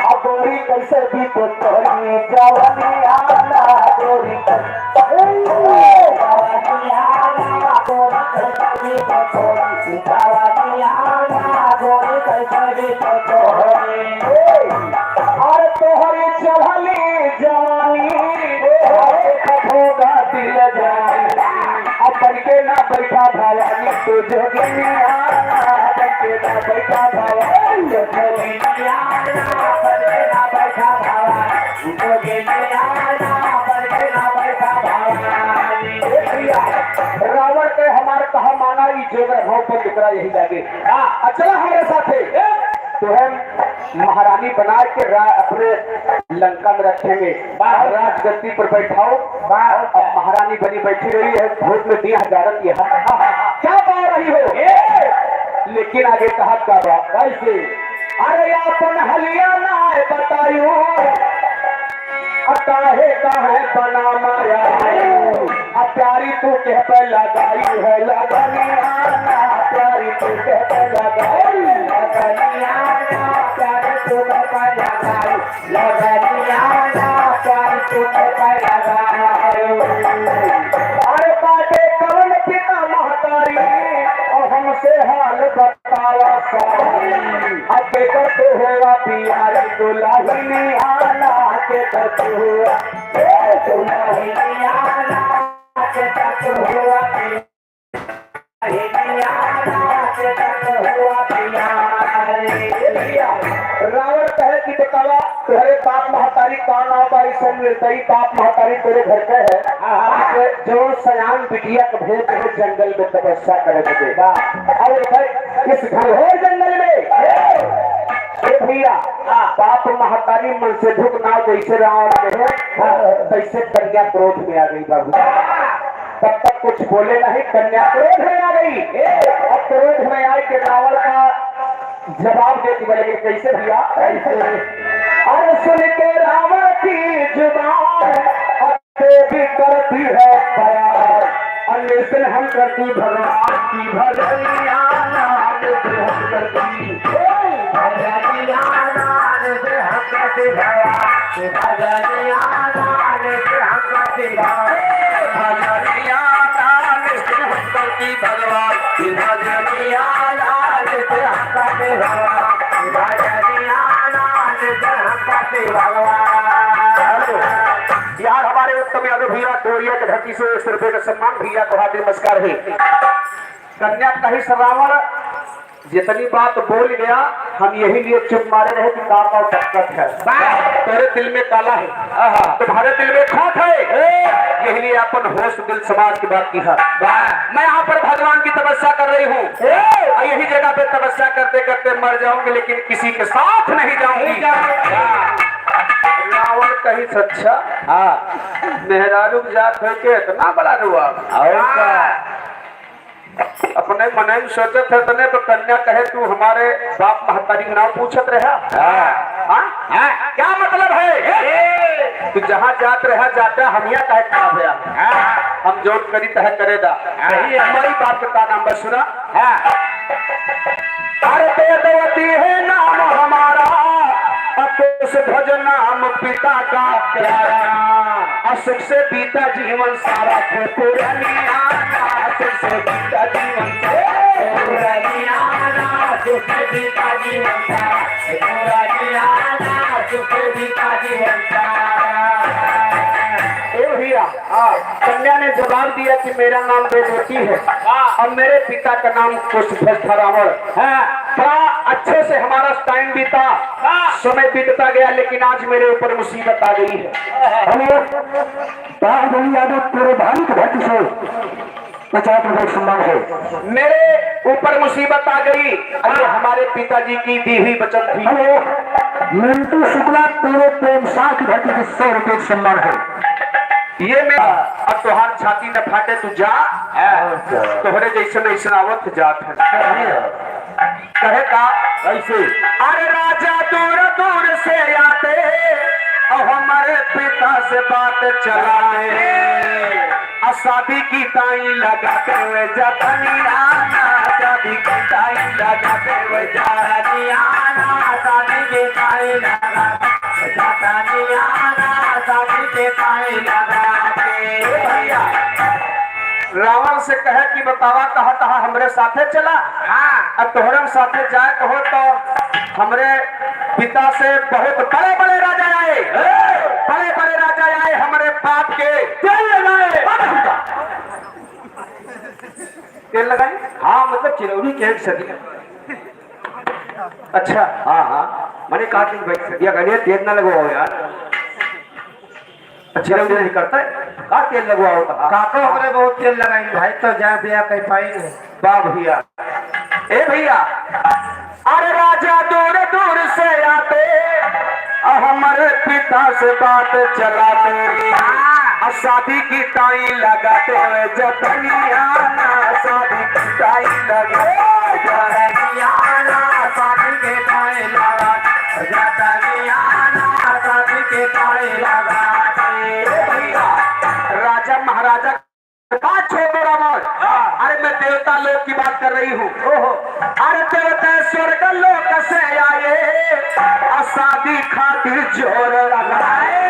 अब गोरी कैसे भी तो तोरी जवनिया गोरी अरे तोहरी चढ़ली जवानी दिल जानी अपन के ना बैठा भवानी तो जोगिनिया के ना बैठा भवानी जोगिनिया अपन के ना बैठा भवानी जोगिनिया अपन के ना बैठा भवानी। रावण के हमारे कहा माना ये जेवर भाव पर निकला यही लगे। चला हमारे साथे तो हम महारानी बना के अपने लंका में रखेंगे। राजगद्दी पर बैठाओ। अब महारानी बनी बैठी रही है भोज में 10,000 क्या पा रही हो? लेकिन आगे कहा क्या बात कैसे? अरे अपन हलिया ना बतायू काहे काहे बना माया अब प्यारी तू कह पे लगाई है लगनिया प्यारी तू कह पे लगाई लगनिया प्यारी तू कह पे लगाई लगनिया प्यारी तू कह पे लगाई। अरे बाटे कवन पिता महतारी और हमसे हाल बतावा अब करते हुआ प्यारी दुल्हनी आना के करते हुआ दुल्हनी आना के करते हुआ रावण कहे कि बतावा तुम्हारे बाप महतारी कौन आओ भाई सुन निर्दयी बाप महतारी तेरे घर के है जो सयान बिटिया के भेज के जंगल में तपस्या करे देगा और भाई इस घनघोर जंगल में भैया बाप महतारी मन से झुक ना जैसे रावण में तैसे कन्या क्रोध में आ गई बाबू तब तक कुछ बोले नहीं कन्या क्रोध में आ गई और क्रोध में आए के रावण का जवाब देती बोले कैसे भैया ऐसे और सुन के रावण की जुबान भी करती है प्यार और लेकिन हम करती भगवान की भजनिया नाम से हम करती भजनिया नाम से हम करती भगवान की भजनिया नाम से हम करती भजनिया नाम से हम करती भगवान की भजनिया नाम से हम करती भगवान की भजनिया नाम से हम करती भगवान। यार हमारे उत्तम यादव भैया कोरिया के धरती से 100 रुपए का सम्मान भैया को हार्दिक नमस्कार है। कन्या कही रावण जितनी बात बोल गया हम यही लिए चुप मारे रहे कि काम और दिक्कत है तेरे दिल में काला है तुम्हारे दिल में खोट है यही लिए अपन होश दिल समाज की बात की है। मैं यहाँ पर भगवान की तपस्या कर रही हूँ यही जगह पे तपस्या करते करते मर जाऊंगी लेकिन किसी के साथ नहीं जाऊंगी। रावण कही सच्चा मेहरारू जात है के इतना बड़ा रुआ अपने मन में सोचे थे तने तो कन्या कहे तू हमारे बाप महतारी नाम पूछत रहा क्या मतलब है तू जहाँ जात रहा जाता हम यहाँ कहे खराब है हम जोड़ करी तह करेगा हमारी बात का नाम बस सुना अरे वेदवती है नाम हमारा ध्वज नाम पिता का प्यारा असुख से बीता जीवन सारा पुरानिया असुख से बीता जीवन पुरानिया असुख से बीता जीवन सारा पुरानिया असुख से बीता जीवन सारा। भैया कन्या ने जवाब दिया कि मेरा नाम वेदवती है और मेरे पिता का नाम कुशध्वज था रावण है। बड़ा अच्छे से हमारा टाइम बीता समय बीतता गया लेकिन आज मेरे ऊपर मुसीबत आ गई है। तेरे भाई के धरती से 50 रुपए सम्मान है मेरे ऊपर मुसीबत आ गई अरे हमारे पिताजी की दी हुई बचत थी। मिंटू शुक्ला तेरे प्रेम शाह की धरती से 100 रुपए सम्मान है ये मैं अब तुहार छाती न फाटे तू जा तोहरे जैसे ऐसा आवत जात है कहे का ऐसे अरे राजा दूर दूर से आते और हमारे पिता से बात चलाए शादी की टाई लगाते हुए जतनिया शादी की टाई लगाते हुए जतनिया शादी की टाई लगाते जतनिया शादी की टाई लगाते भैया रावण से कहे कि बतावा कहा कहा हमरे साथे चला अब तोहरे साथे जाए कहो तो हमरे पिता से बहुत बड़े बड़े राजा आए हमारे बाप के तेल लगाए हाँ मतलब चिरौरी के एक सदी अच्छा हाँ मैंने कहा कि भाई सदिया गलिया तेल ना लगवाओ यार चिरौरी नहीं करता है का तेल लगवाओ काका हमने बहुत तेल लगाएंगे भाई तो जा भैया कहीं पाएंगे वाह भैया ए भैया अरे राजा दूर दूर से आते हमारे पिता से बात चलाते शादी की टाई लगाते हुए जतनिया शादी की टाई लगाते जरनियाना शादी के ताए लगा जरनियाना शादी के ताए लगा भैया राजा महाराजा का छोड़ो रावण। अरे मैं देवता लोक की बात कर रही हूँ। अरे देवता स्वर्ग लोक से आए शादी खातिर जोर लगाए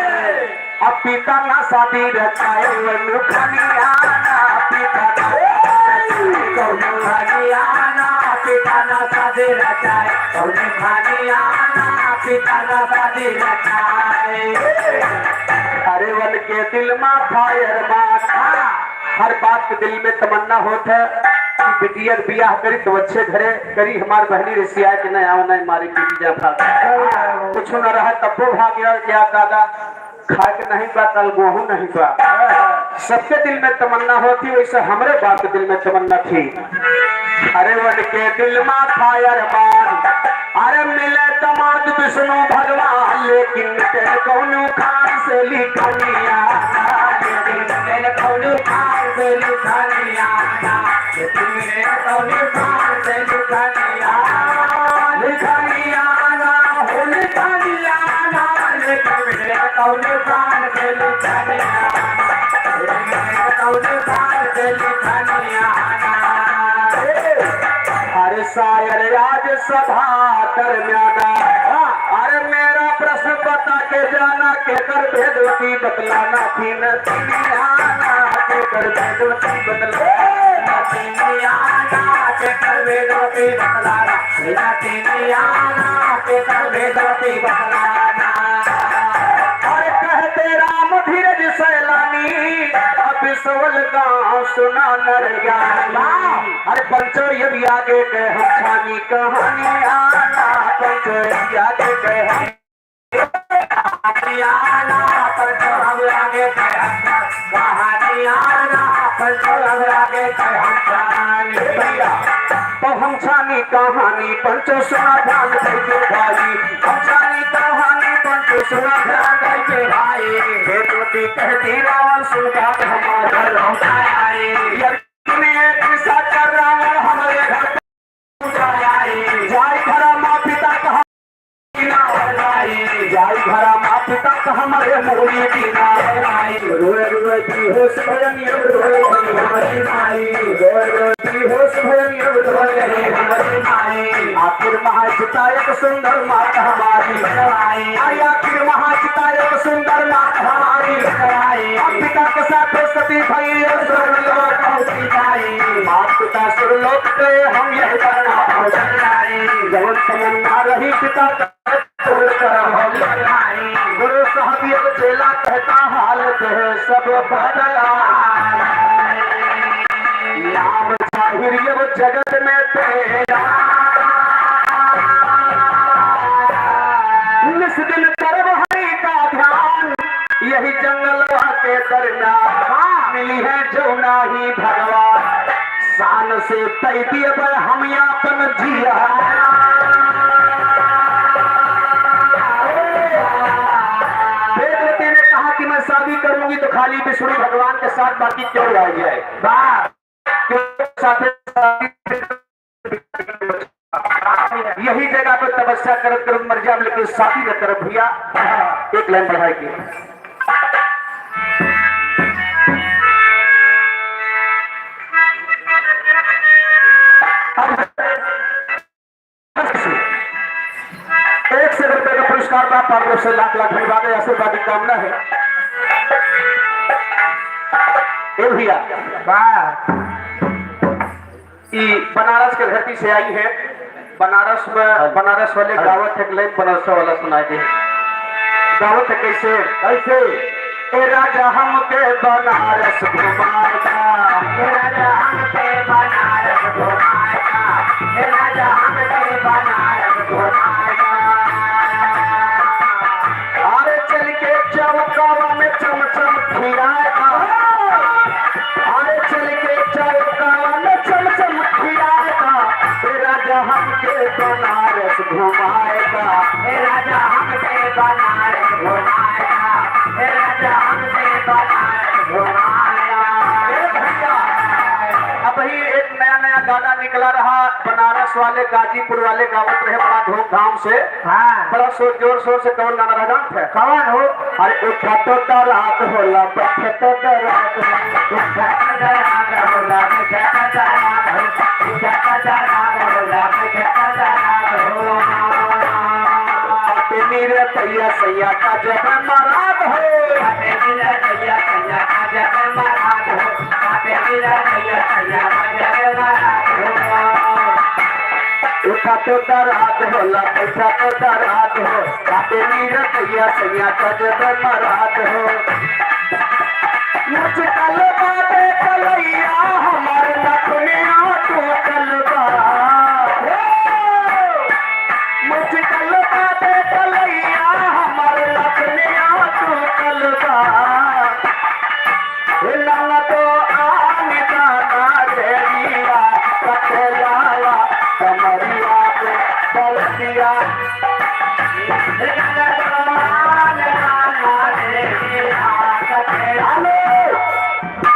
अब पिता ना शादी रचाए खनियाना पिता खनियाना पिता ना शादी रचाए खनियाना पिता ना शादी रचाए। अरे वन के दिल में फायर माथा हर बात के दिल में तमन्ना होता है कि बिटिया बियाह करी तो अच्छे घरे करी। हमारी बहनी रिसिया के नहीं आओ नहीं मारी पीटी जा भाग कुछ न रहा तब भाग गया क्या दादा खा के नहीं पा कल गोहू नहीं पा। सबके दिल में तमन्ना होती वैसे हमारे बाप के दिल में तमन्ना थी। अरे वन के दिल में फायर मान अरे मिले तमाद विष्णु भगवान लेकिन तेरे कौन खान से लिखनिया तेरे कौन खान से लिखनिया तेरे कौन खान से लिखनिया लिखनिया ना हो लिखनिया ना तेरे कौन खान से लिखनिया तेरे कौन खान से लिखनिया अरे शायर राज सभा दरमियाना अरे मेरा प्रश्न बता के जाना के कर भेदवती बतलाना थी न के कर भेदवती बतलाना के कर भेदवती बतलाना के कर भेदवती बतलाना। अरे कहते राम धीरज सैलानी अब सवल गाँव सुना नर ज्ञानी अरे पंचो ये आगे के हम छानी कहानी आना पंचो ये आगे के हम आना पंचो हम आगे के कहानी आना पंचो हम आगे के हम छानी भैया तो हम छानी कहानी पंचो सुना ध्यान देके भाई हम छानी कहानी पंचो सुना ध्यान देके भाई भेदवती कहती रावण सुनता हमारा लौटा आए एक किस्सा कर रावण हमारे घर जाय घरा माँ पिता कहा जाय घरा माँ पिता कहा हमारे मोरी दीना रोए रोए की होश भजन रोए हमारी माई रोए रोए की होश भजन रोए हमारी माई आखिर महाचिता एक सुंदर माता हमारी आखिर महाचिता एक सुंदर माता हमारी पिता के साथ सती भाई माता पिता सुरलोक पे हम यह करना जब तमन्ना रही पिता गुरु साहब ये चेला कहता हालत है सब बदला नाम जाहिर ये वो जगत में तेरा निस दिन करब हरि का ध्यान यही जंगल के दरमियान मिली है जो नाही भगवान शान से तय दिए हम यापन जिया शादी करूंगी तो खाली विष्णु भगवान के साथ बाकी क्यों रह जाए यही जगह पर तपस्या करत करत मर जाए लेकिन शादी न करब भैया। एक लाइन बढ़ाएगी ₹1 का पुरस्कार प्राप्त आप से लाख लाख धन्यवाद आशीर्वाद की कामना है। भैया बनारस के धरती से आई है। बनारस में बनारस वाले गावत है लाइन बनारस वाला सुनाए थे गावत है कैसे कैसे ए राजा हमके बनारस घुमाएगा ए राजा हमके बनारस घुमाएगा ए राजा हमके बनारस घुमाएगा अरे चल के चौकावा में चमचम खिलाएगा अरे चल के चौकावा में चमचम खिलाएगा ए राजा हमके बनारस घुमाएगा ए राजा हमके बनारस घुमाएगा ए राजा हमके बनारस घुमाएगा। अब ही एक नया नया गाना निकला रहा बना बनारस वाले गाजीपुर वाले गावत रहे बड़ा धूमधाम से। हाँ बड़ा जोर शोर से कौन गाना रहा जानते हैं? कौन हो? अरे उठा तो रात होला बैठे तो रात मेरे सैया सैया का जब मराद हो उठा तो रात होला बैठा तो रात हो मेरे सैया सैया का जब मराद हो मुझकल बाटे कलैया हमारे लखनिया तो कलबा मुझकल बाटे कलैया हमारे लखनिया तो कलबा लाला तो आने जाना देविया कटलावा कमरिया में बलतिया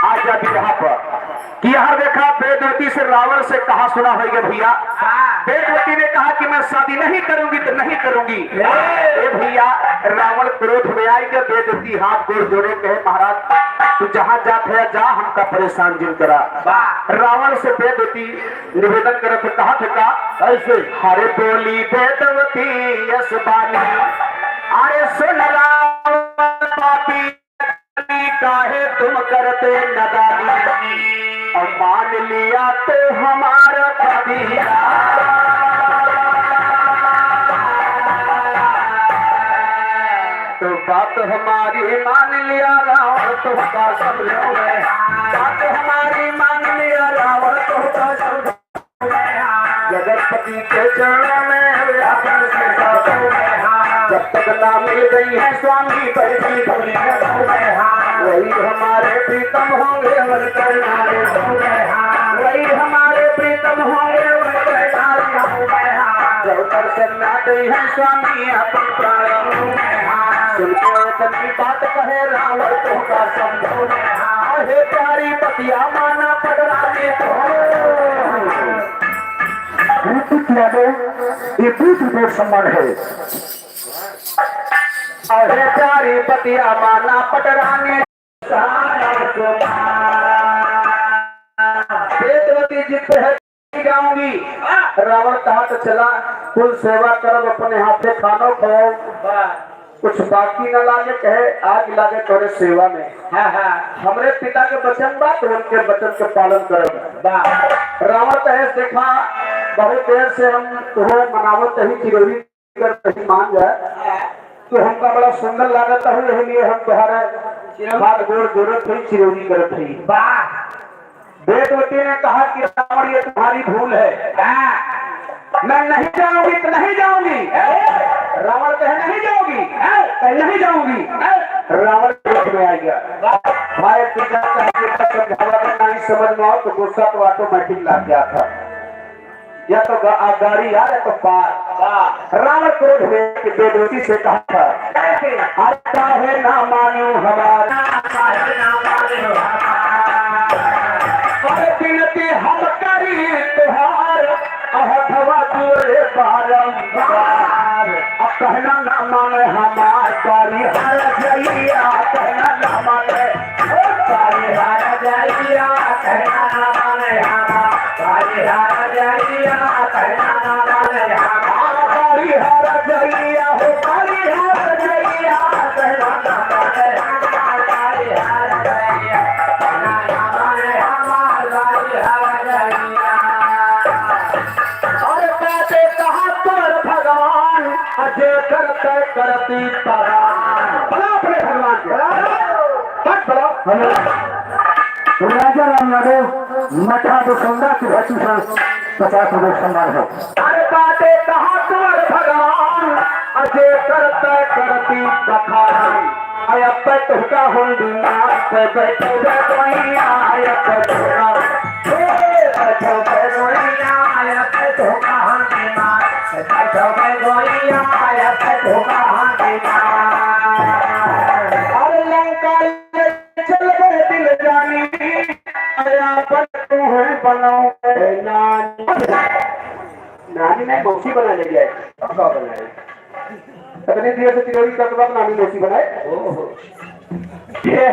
आज अभी यहाँ पर कि यहाँ देखा वेदवती से रावण से कहा सुना होगा भैया। वेदवती ने कहा कि मैं शादी नहीं करूंगी तो नहीं करूंगी। ए भैया रावण क्रोध में आएगा, वेदवती हाथ गोड़ जोड़े कहे महाराज तू जहाँ जात है जा हमका परेशान जिन करा। रावण से वेदवती निवेदन करे थे कहा थे का ऐसे हरे बोली वेदवती यश बानी अरे सुन रावण पापी काहे तुम करते नदानी और मान लिया तो हमारा कबीरा तो बात हमारी मान लिया रावण तुमका सब बात हमारी मान लिया रावण तुमका सब जगतपति के चरणों में जब तक ना मिल गई है स्वामी बैठी वही हमारे प्रीतम होंगे वही हमारे प्रीतम होंगे जब दर्शन ना गई है स्वामी अपन प्राण सुनते की बात कहे रावण तुमका समझो हे प्यारी पतिया माना पटराने ये दूसरी सम्मान है। अरे प्यारी पतिया माना पटराने वेदवती जी पे जाऊंगी। रावण कहा तो चला कुल सेवा करब अपने हाथे खानो खाओ कुछ बाकी न लागे कहे आग लागे तोरे सेवा में। हमरे पिता के वचन बा तो उनके वचन के पालन करब। रावण कहे देखा बहुत देर से हम तुम्हें मनावत ही चिरौरी कर मान जाए तो हमका बड़ा सुंदर लागत है इसलिए हम तुम्हारे हाथ गोड़ जरूरत हुई चिरौरी करत थी। वेदवती ने कहा कि रावण ये तुम्हारी भूल है मैं नहीं जाऊंगी तो नहीं जाऊंगी। रावण कहे नहीं जाऊंगी नहीं जाऊंगी। रावण क्रोध में आ गया हमारे पिता समझावा नहीं समझ में आओ तो गुस्सा तो ऑटोमेटिक लग गया था या तो गाड़ी आ तो पार। रावण क्रोध में वेदवती से कहा था अच्छा है ना मानो हमारा विनती हम करी तुहार अहवा दूरे बारंबार अब कहना ना माने हमार बारी हर जइया कहना ना माने बारी हर जइया कहना ना माने हमार बारी हर जइया कहना ना माने हमार बारी हर जइया हो बारी हर जइया कहना ना माने हमार बारी हर जइया कहना ना माने हमार बारी हर जइया। और कहते कहा पर भगवान अजय करते करती परान बड़ा अपने भगवान राजा राम यादव मठा दुसंदा की भट्टी से 50 रुपए सम्मान है। अरे बातें कहा पर भगवान अजय करते करती पखान आया पटका हुंडी पे बैठे कोई आया पटका बैठो गोइया आया पटका हुंडी बैठो गोइया आया पटका हुंडी अरे लंका चल गए दिल जानी आया पटको है बनाओ नानी मौसी बना ले गया क्या बनाए तकनी दिए से तिलोरी का बाद नानी मौसी बनाए ओहो ये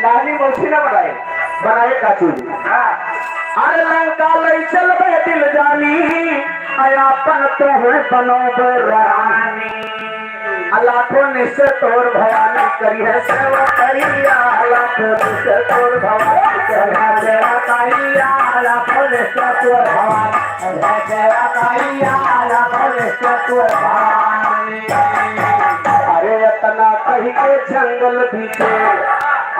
नानी मौसी ना बनाए काचू जी अरे लंका लई चल बे दिल जानी आया पन तो है बनो रानी लाखों निश्चय तोर भवानी करी है सेवा करिया लाखों निश्चय तोर भवानी करी है सेवा करिया लाखों निश्चय तोर भवानी सेवा करिया लाखों निश्चय तोर भवानी अरे इतना कही के जंगल बीचे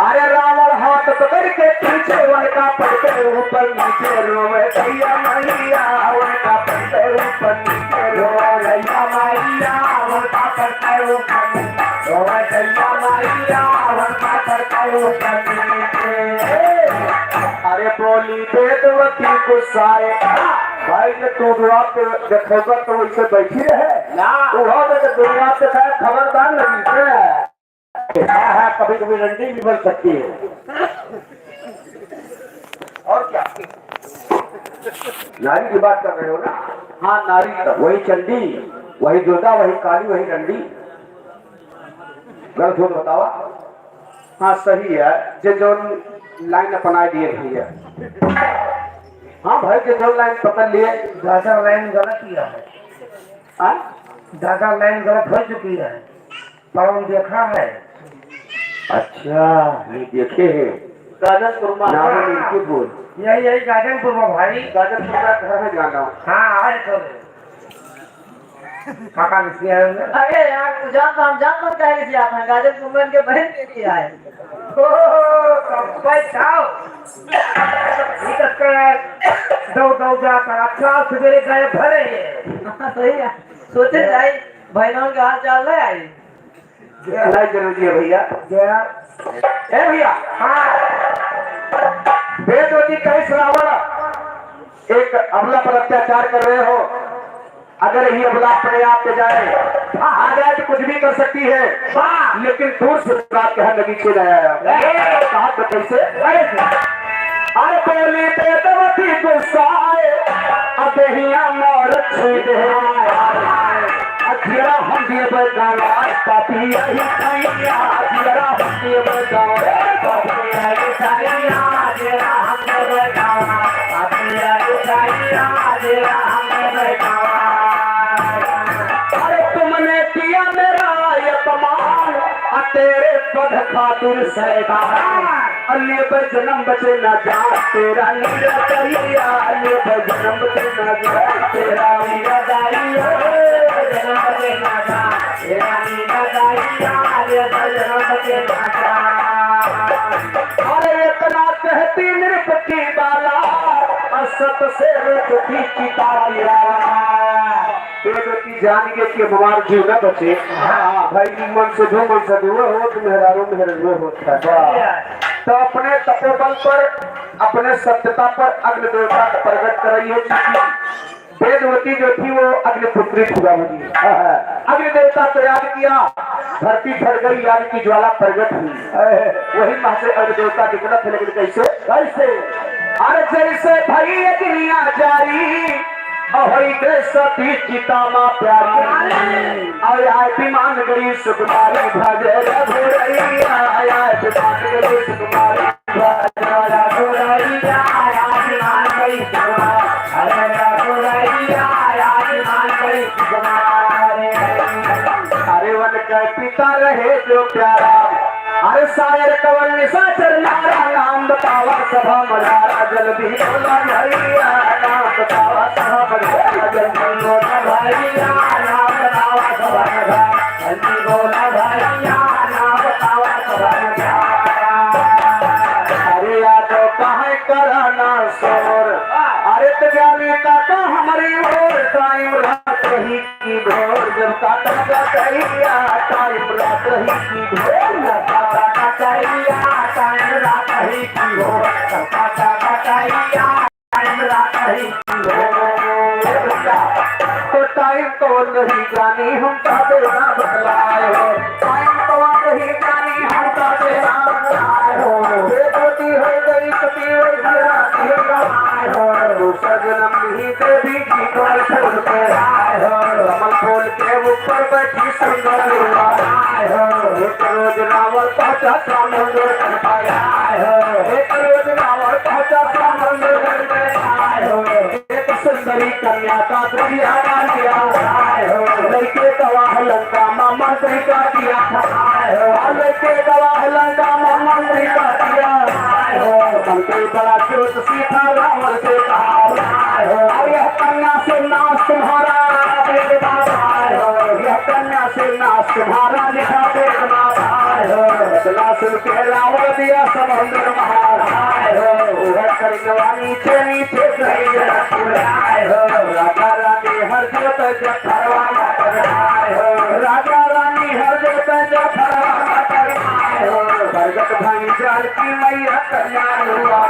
अरे रावण हाथ पकड़ के पीछे उनका पड़ते ऊपर नीचे रोवे भैया मैया उनका पड़ते ऊपर नीचे रोवे भैया मैया उनका पड़ते ऊपर नीचे रोवे भैया मैया उनका पड़ते ऊपर नीचे अरे बोली वेदवती गुस्साए भाई ने तू दुआ पे देखोगा तो वैसे बैठी रहे तू हो तो दुनिया से खबरदार लगी है कभी कभी रंडी भी बन सकती है और क्या नारी की बात कर रहे हो ना हाँ नारी का वही चंडी वही दुर्गा वही काली वही रंडी गलत हो तो बतावा हाँ सही है जो लाइन अपना दिए भैया हाँ भाई जो लाइन पकड़ लिए दादा लाइन गलत किया है दादा लाइन गलत हो चुकी है पर देखा है अच्छा नहीं देखे हैं गाजनपुर में बोल यही गाजनपुर में भाई गाजनपुर का घर में जाना हाँ आए तो काका किसी आए अरे यार जानता हम जानता हूँ क्या किसी आता है गाजनपुर में के बहन के लिए आए भाई जाओ दो जाकर अच्छा सवेरे गए भरे सही है सोचे जाए बहनों के हाथ चाल रहे आई नहीं जरूरी है भैया भैया हाँ वेदवती कहीं श्रावण एक अबला पर अत्याचार कर रहे हो अगर यही अबला अपने आप पे जाए आ जाए तो कुछ भी कर सकती है लेकिन दूर से बात कह लगी के लाया कहा तो कैसे अरे पहले वेदवती गुस्साए अबहिया मोर छीदे अधीरा हम दिए बगावा पापी यही खैया अधीरा हम दिए बगावा पापी यही खैया अधीरा हम दिए बगावा पापी यही खैया अधीरा हम दिए बगावा अरे तुमने किया मेरा अपमान तेरे पद खातिर सैतान अल्ले पर जन्म बचे न जा तेरा नीरा करिया अल्ले पर जन्म बचे न जा तेरा नीरा दाइया जन्म बचे न जा तेरा नीरा दाइया अल्ले पर जन्म बचे न जा अरे इतना कहती निरपति बाला असत से रुकती चितारिया बेगती जान के कि हमार जीव न बचे हाँ भाई मन से दूर हो तो मेहरारो मेहरारो होता है तो अपने तपोबल पर अपने सत्यता पर अग्नि देवता प्रकट कर रही है वेदवती जो थी वो अग्निपुत्री पूरा हुई अग्नि देवता को याद किया धरती फट गई याद की ज्वाला प्रकट हुई वही मां से अग्नि देवता निकला थे लेकिन कैसे कैसे अरे जैसे भाई अग्निया जारी अहि सती चिता माँ प्यारी आया विमान गई सुकुमारी भजे रघुरैया आया विमान गई सुकुमारी भजे रघुरैया आया विमान गई सुकुमारी रघुरैया आया विमान गई सुकुमारी अरे वन के पिता रहे जो प्यारा अरे सायर कवर निशाचर नारा नाम बतावा सभा मझारा जल्दी बोला भैया नाम बतावा सभा मझारा जल्दी बोला भैया नाम बतावा सभा मझारा जल्दी बोला भैया नाम बतावा सभा मझारा अरे यादो कहाँ कराना शोर अरे तजानी का हमारी ओर टाइम रात ही की भोर जब काटा कहिया टाइम रात ही की भोर कटाइया टाइम रात ही की हो कटाइया टाइम रात ही की हो तो टाइम तो नहीं जानी हम का देना बदलाए हो टाइम तो नहीं जानी हम का देना बदलाए हो बेटी हो गई कभी वही रात ही गवाए हो दूसरा जन्म ही देवी की कोई छोड़ के एक रोज रावण पहुंचा समुद्र तट पर एक रोज रावण पहुंचा समुद्र तट पर एक सुंदरी कन्या का दुनिया का दिया लड़के गवाह लंका मंत्री का दिया लड़के गवाह लंका मंत्री का दिया मंत्री बड़ा क्रोध सीधा रावण से कहा यह कन्या से नाश तुम्हारा यह कन्या से नाश तुम्हारा लिखा इतना सुन के रावण दिया समुद्र नीचे नीचे राजा रानी हर जोत राजा रानी हर जोत प्रगट भाई जान की मैया कल्याण हुआ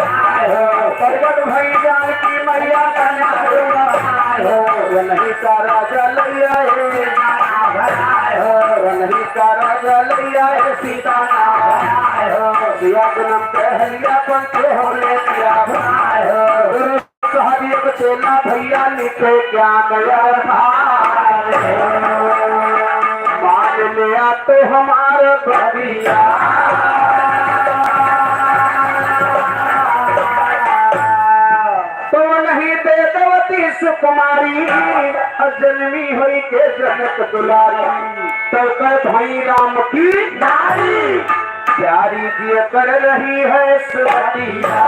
प्रगट भाई जान की मैया कल्याण हुआ नहीं का राजा लैया नहीं का राजा लैया सीता दिया जन्म पहलिया पंचे होने दिया सहदेव चेला भैया लिखे ज्ञान मान लिया तो हमारे भैया तो नहीं वेदवती सुकुमारी जन्मी हुई के जनक दुलारी तो कर भाई राम की नारी प्यारी जी कर रही है सुवतिया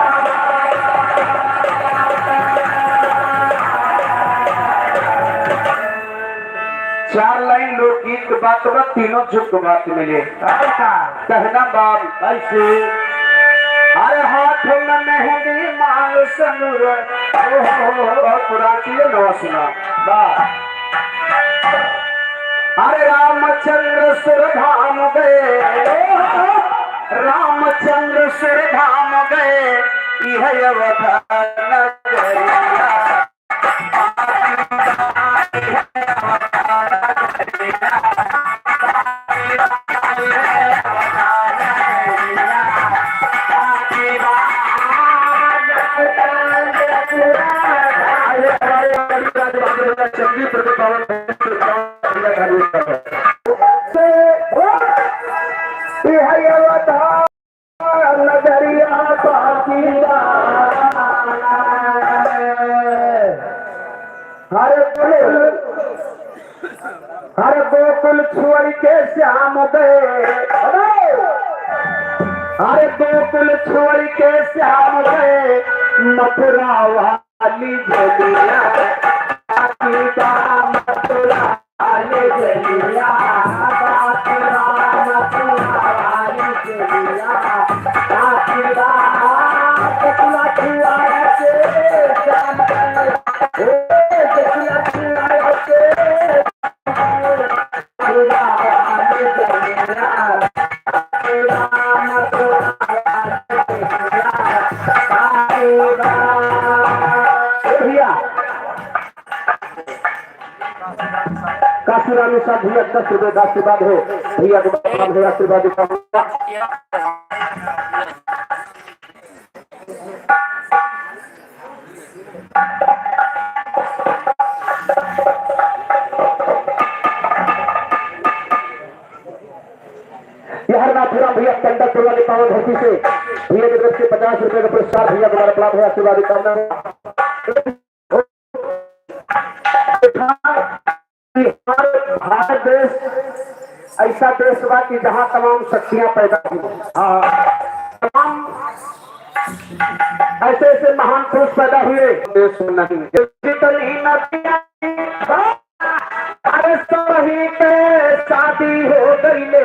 चार लाइन लोकगीत बात तीनों झुक बात मिले कहना बाप ऐसे अरे हाथ में मेहंदी मांग सनुर पुरानी नवा सुना अरे रामचंद्र सुरधाम गए रामचंद्र सुरधाम गए यह अवधान नगरिया हर गोकुल छोड़ के श्याम गए हर गोकुल छोड़ के श्याम गए मथुरा वाली जलिया मथुरा वाली जलिया मथुरा वाली जलिया काशीरानी साहब भैया 10 रुपए का आशीर्वाद हो भैया को भैया आशीर्वाद देता हरनाथपुरा भैया कंडकपुरा वाली पावन धरती से भैया की तरफ से 50 रुपए का पुरस्कार भैया द्वारा प्राप्त है आशीर्वाद देता भारत देश ऐसा देश बा कि जहां तमाम शक्तियां पैदा हुई तमाम ऐसे ऐसे महान पुरुष पैदा हुए देश में नहीं जितनी नदियां अरे सभी के शादी हो गई ले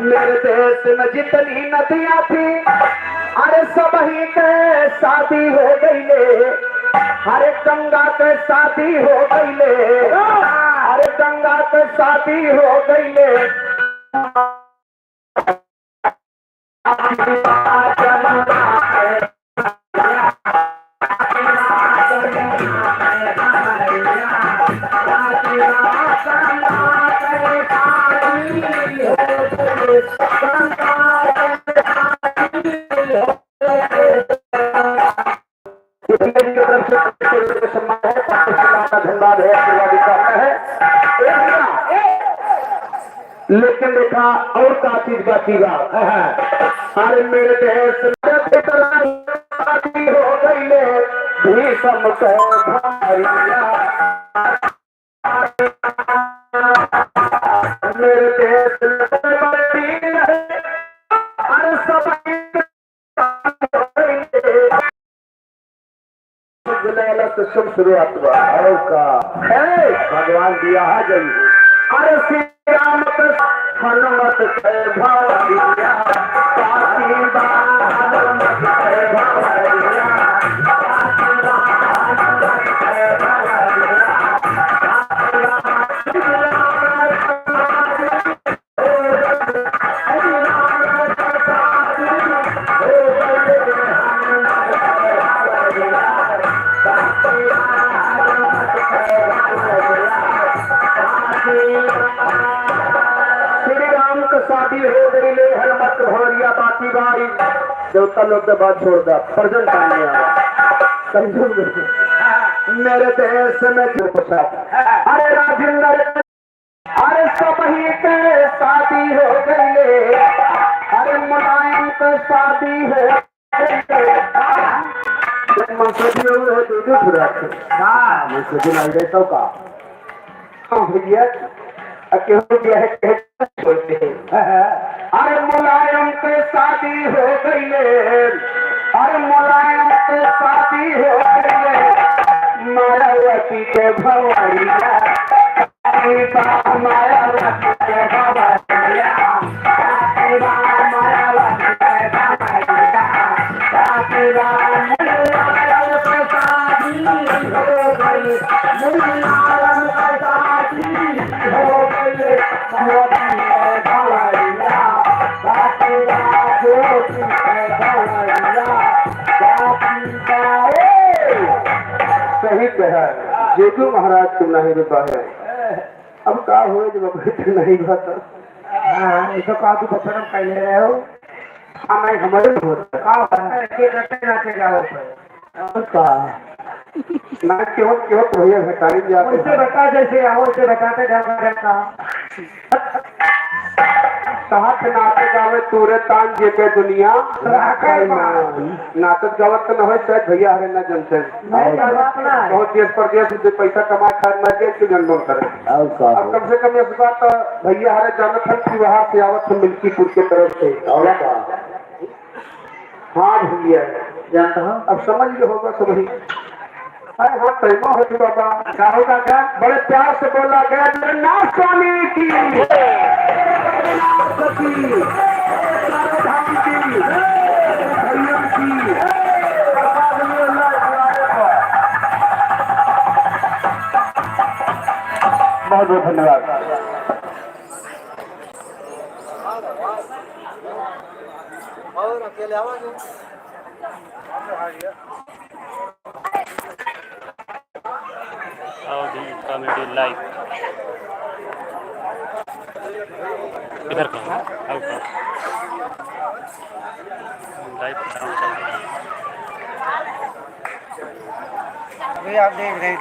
मेरे देश में जितनी नदियां थी अरे सभी के शादी हो गई ले हरे गंगा के शादी हो गई ले हरे गंगा के शादी हो गई ले धन्यवाद है आशीर्वाद करना है और का चीज बचीगा। अरे मेरे देश में शादी हो गई ले भीषम से भारिया। मेरे देश में बड़ी है, अरे सब शुभ शुरुआत का है भगवान दिया है जय। अरे श्री राम हनुमत भाविया शादी हो गई ले हनुमत भोरिया बाकी बारी देवता लोग के बाद छोड़ दा प्रजन करने मेरे देश में जो पूछा। अरे राजेंद्र अरे सब ही के शादी हो गई ले। अरे मुलायम के शादी हो अरे मुलायम के शादी हो गई है। अरे मुलायम के शादी हो गई है। मायावती के भवरिया मायावती के भवरिया मायावती के सही कहा जेठू महाराज तुम नहीं रुका है। अब का हुए जब नहीं हुआ तो ऐसा कहा तू बचन कह ले रहे हो। नहीं हमारे ना क्यों क्यों भैया घटाई जाते बता जैसे आओ से बताते जाता साथ नाटक गावे तूरे तान जे के दुनिया नाटक गावत न हो शायद भैया हरे न जनते बहुत देश प्रदेश से पैसा कमा खाए न के से जन्म करे। अब कम से कम इस बात भैया हरे जानत है कि बाहर से आवत मिल्कीपुर के तरफ से। हाँ भैया जानता हूँ अब समझ लो होगा समझ। अरे हाँ तैमा हो चुका बाबा क्या होगा क्या बड़े प्यार से बोला गया जगन्नाथ स्वामी की बहुत बहुत धन्यवाद। और अकेले आवाज कॉमेडी लाइव इधर का लाइव अभी आप देख रहे थे।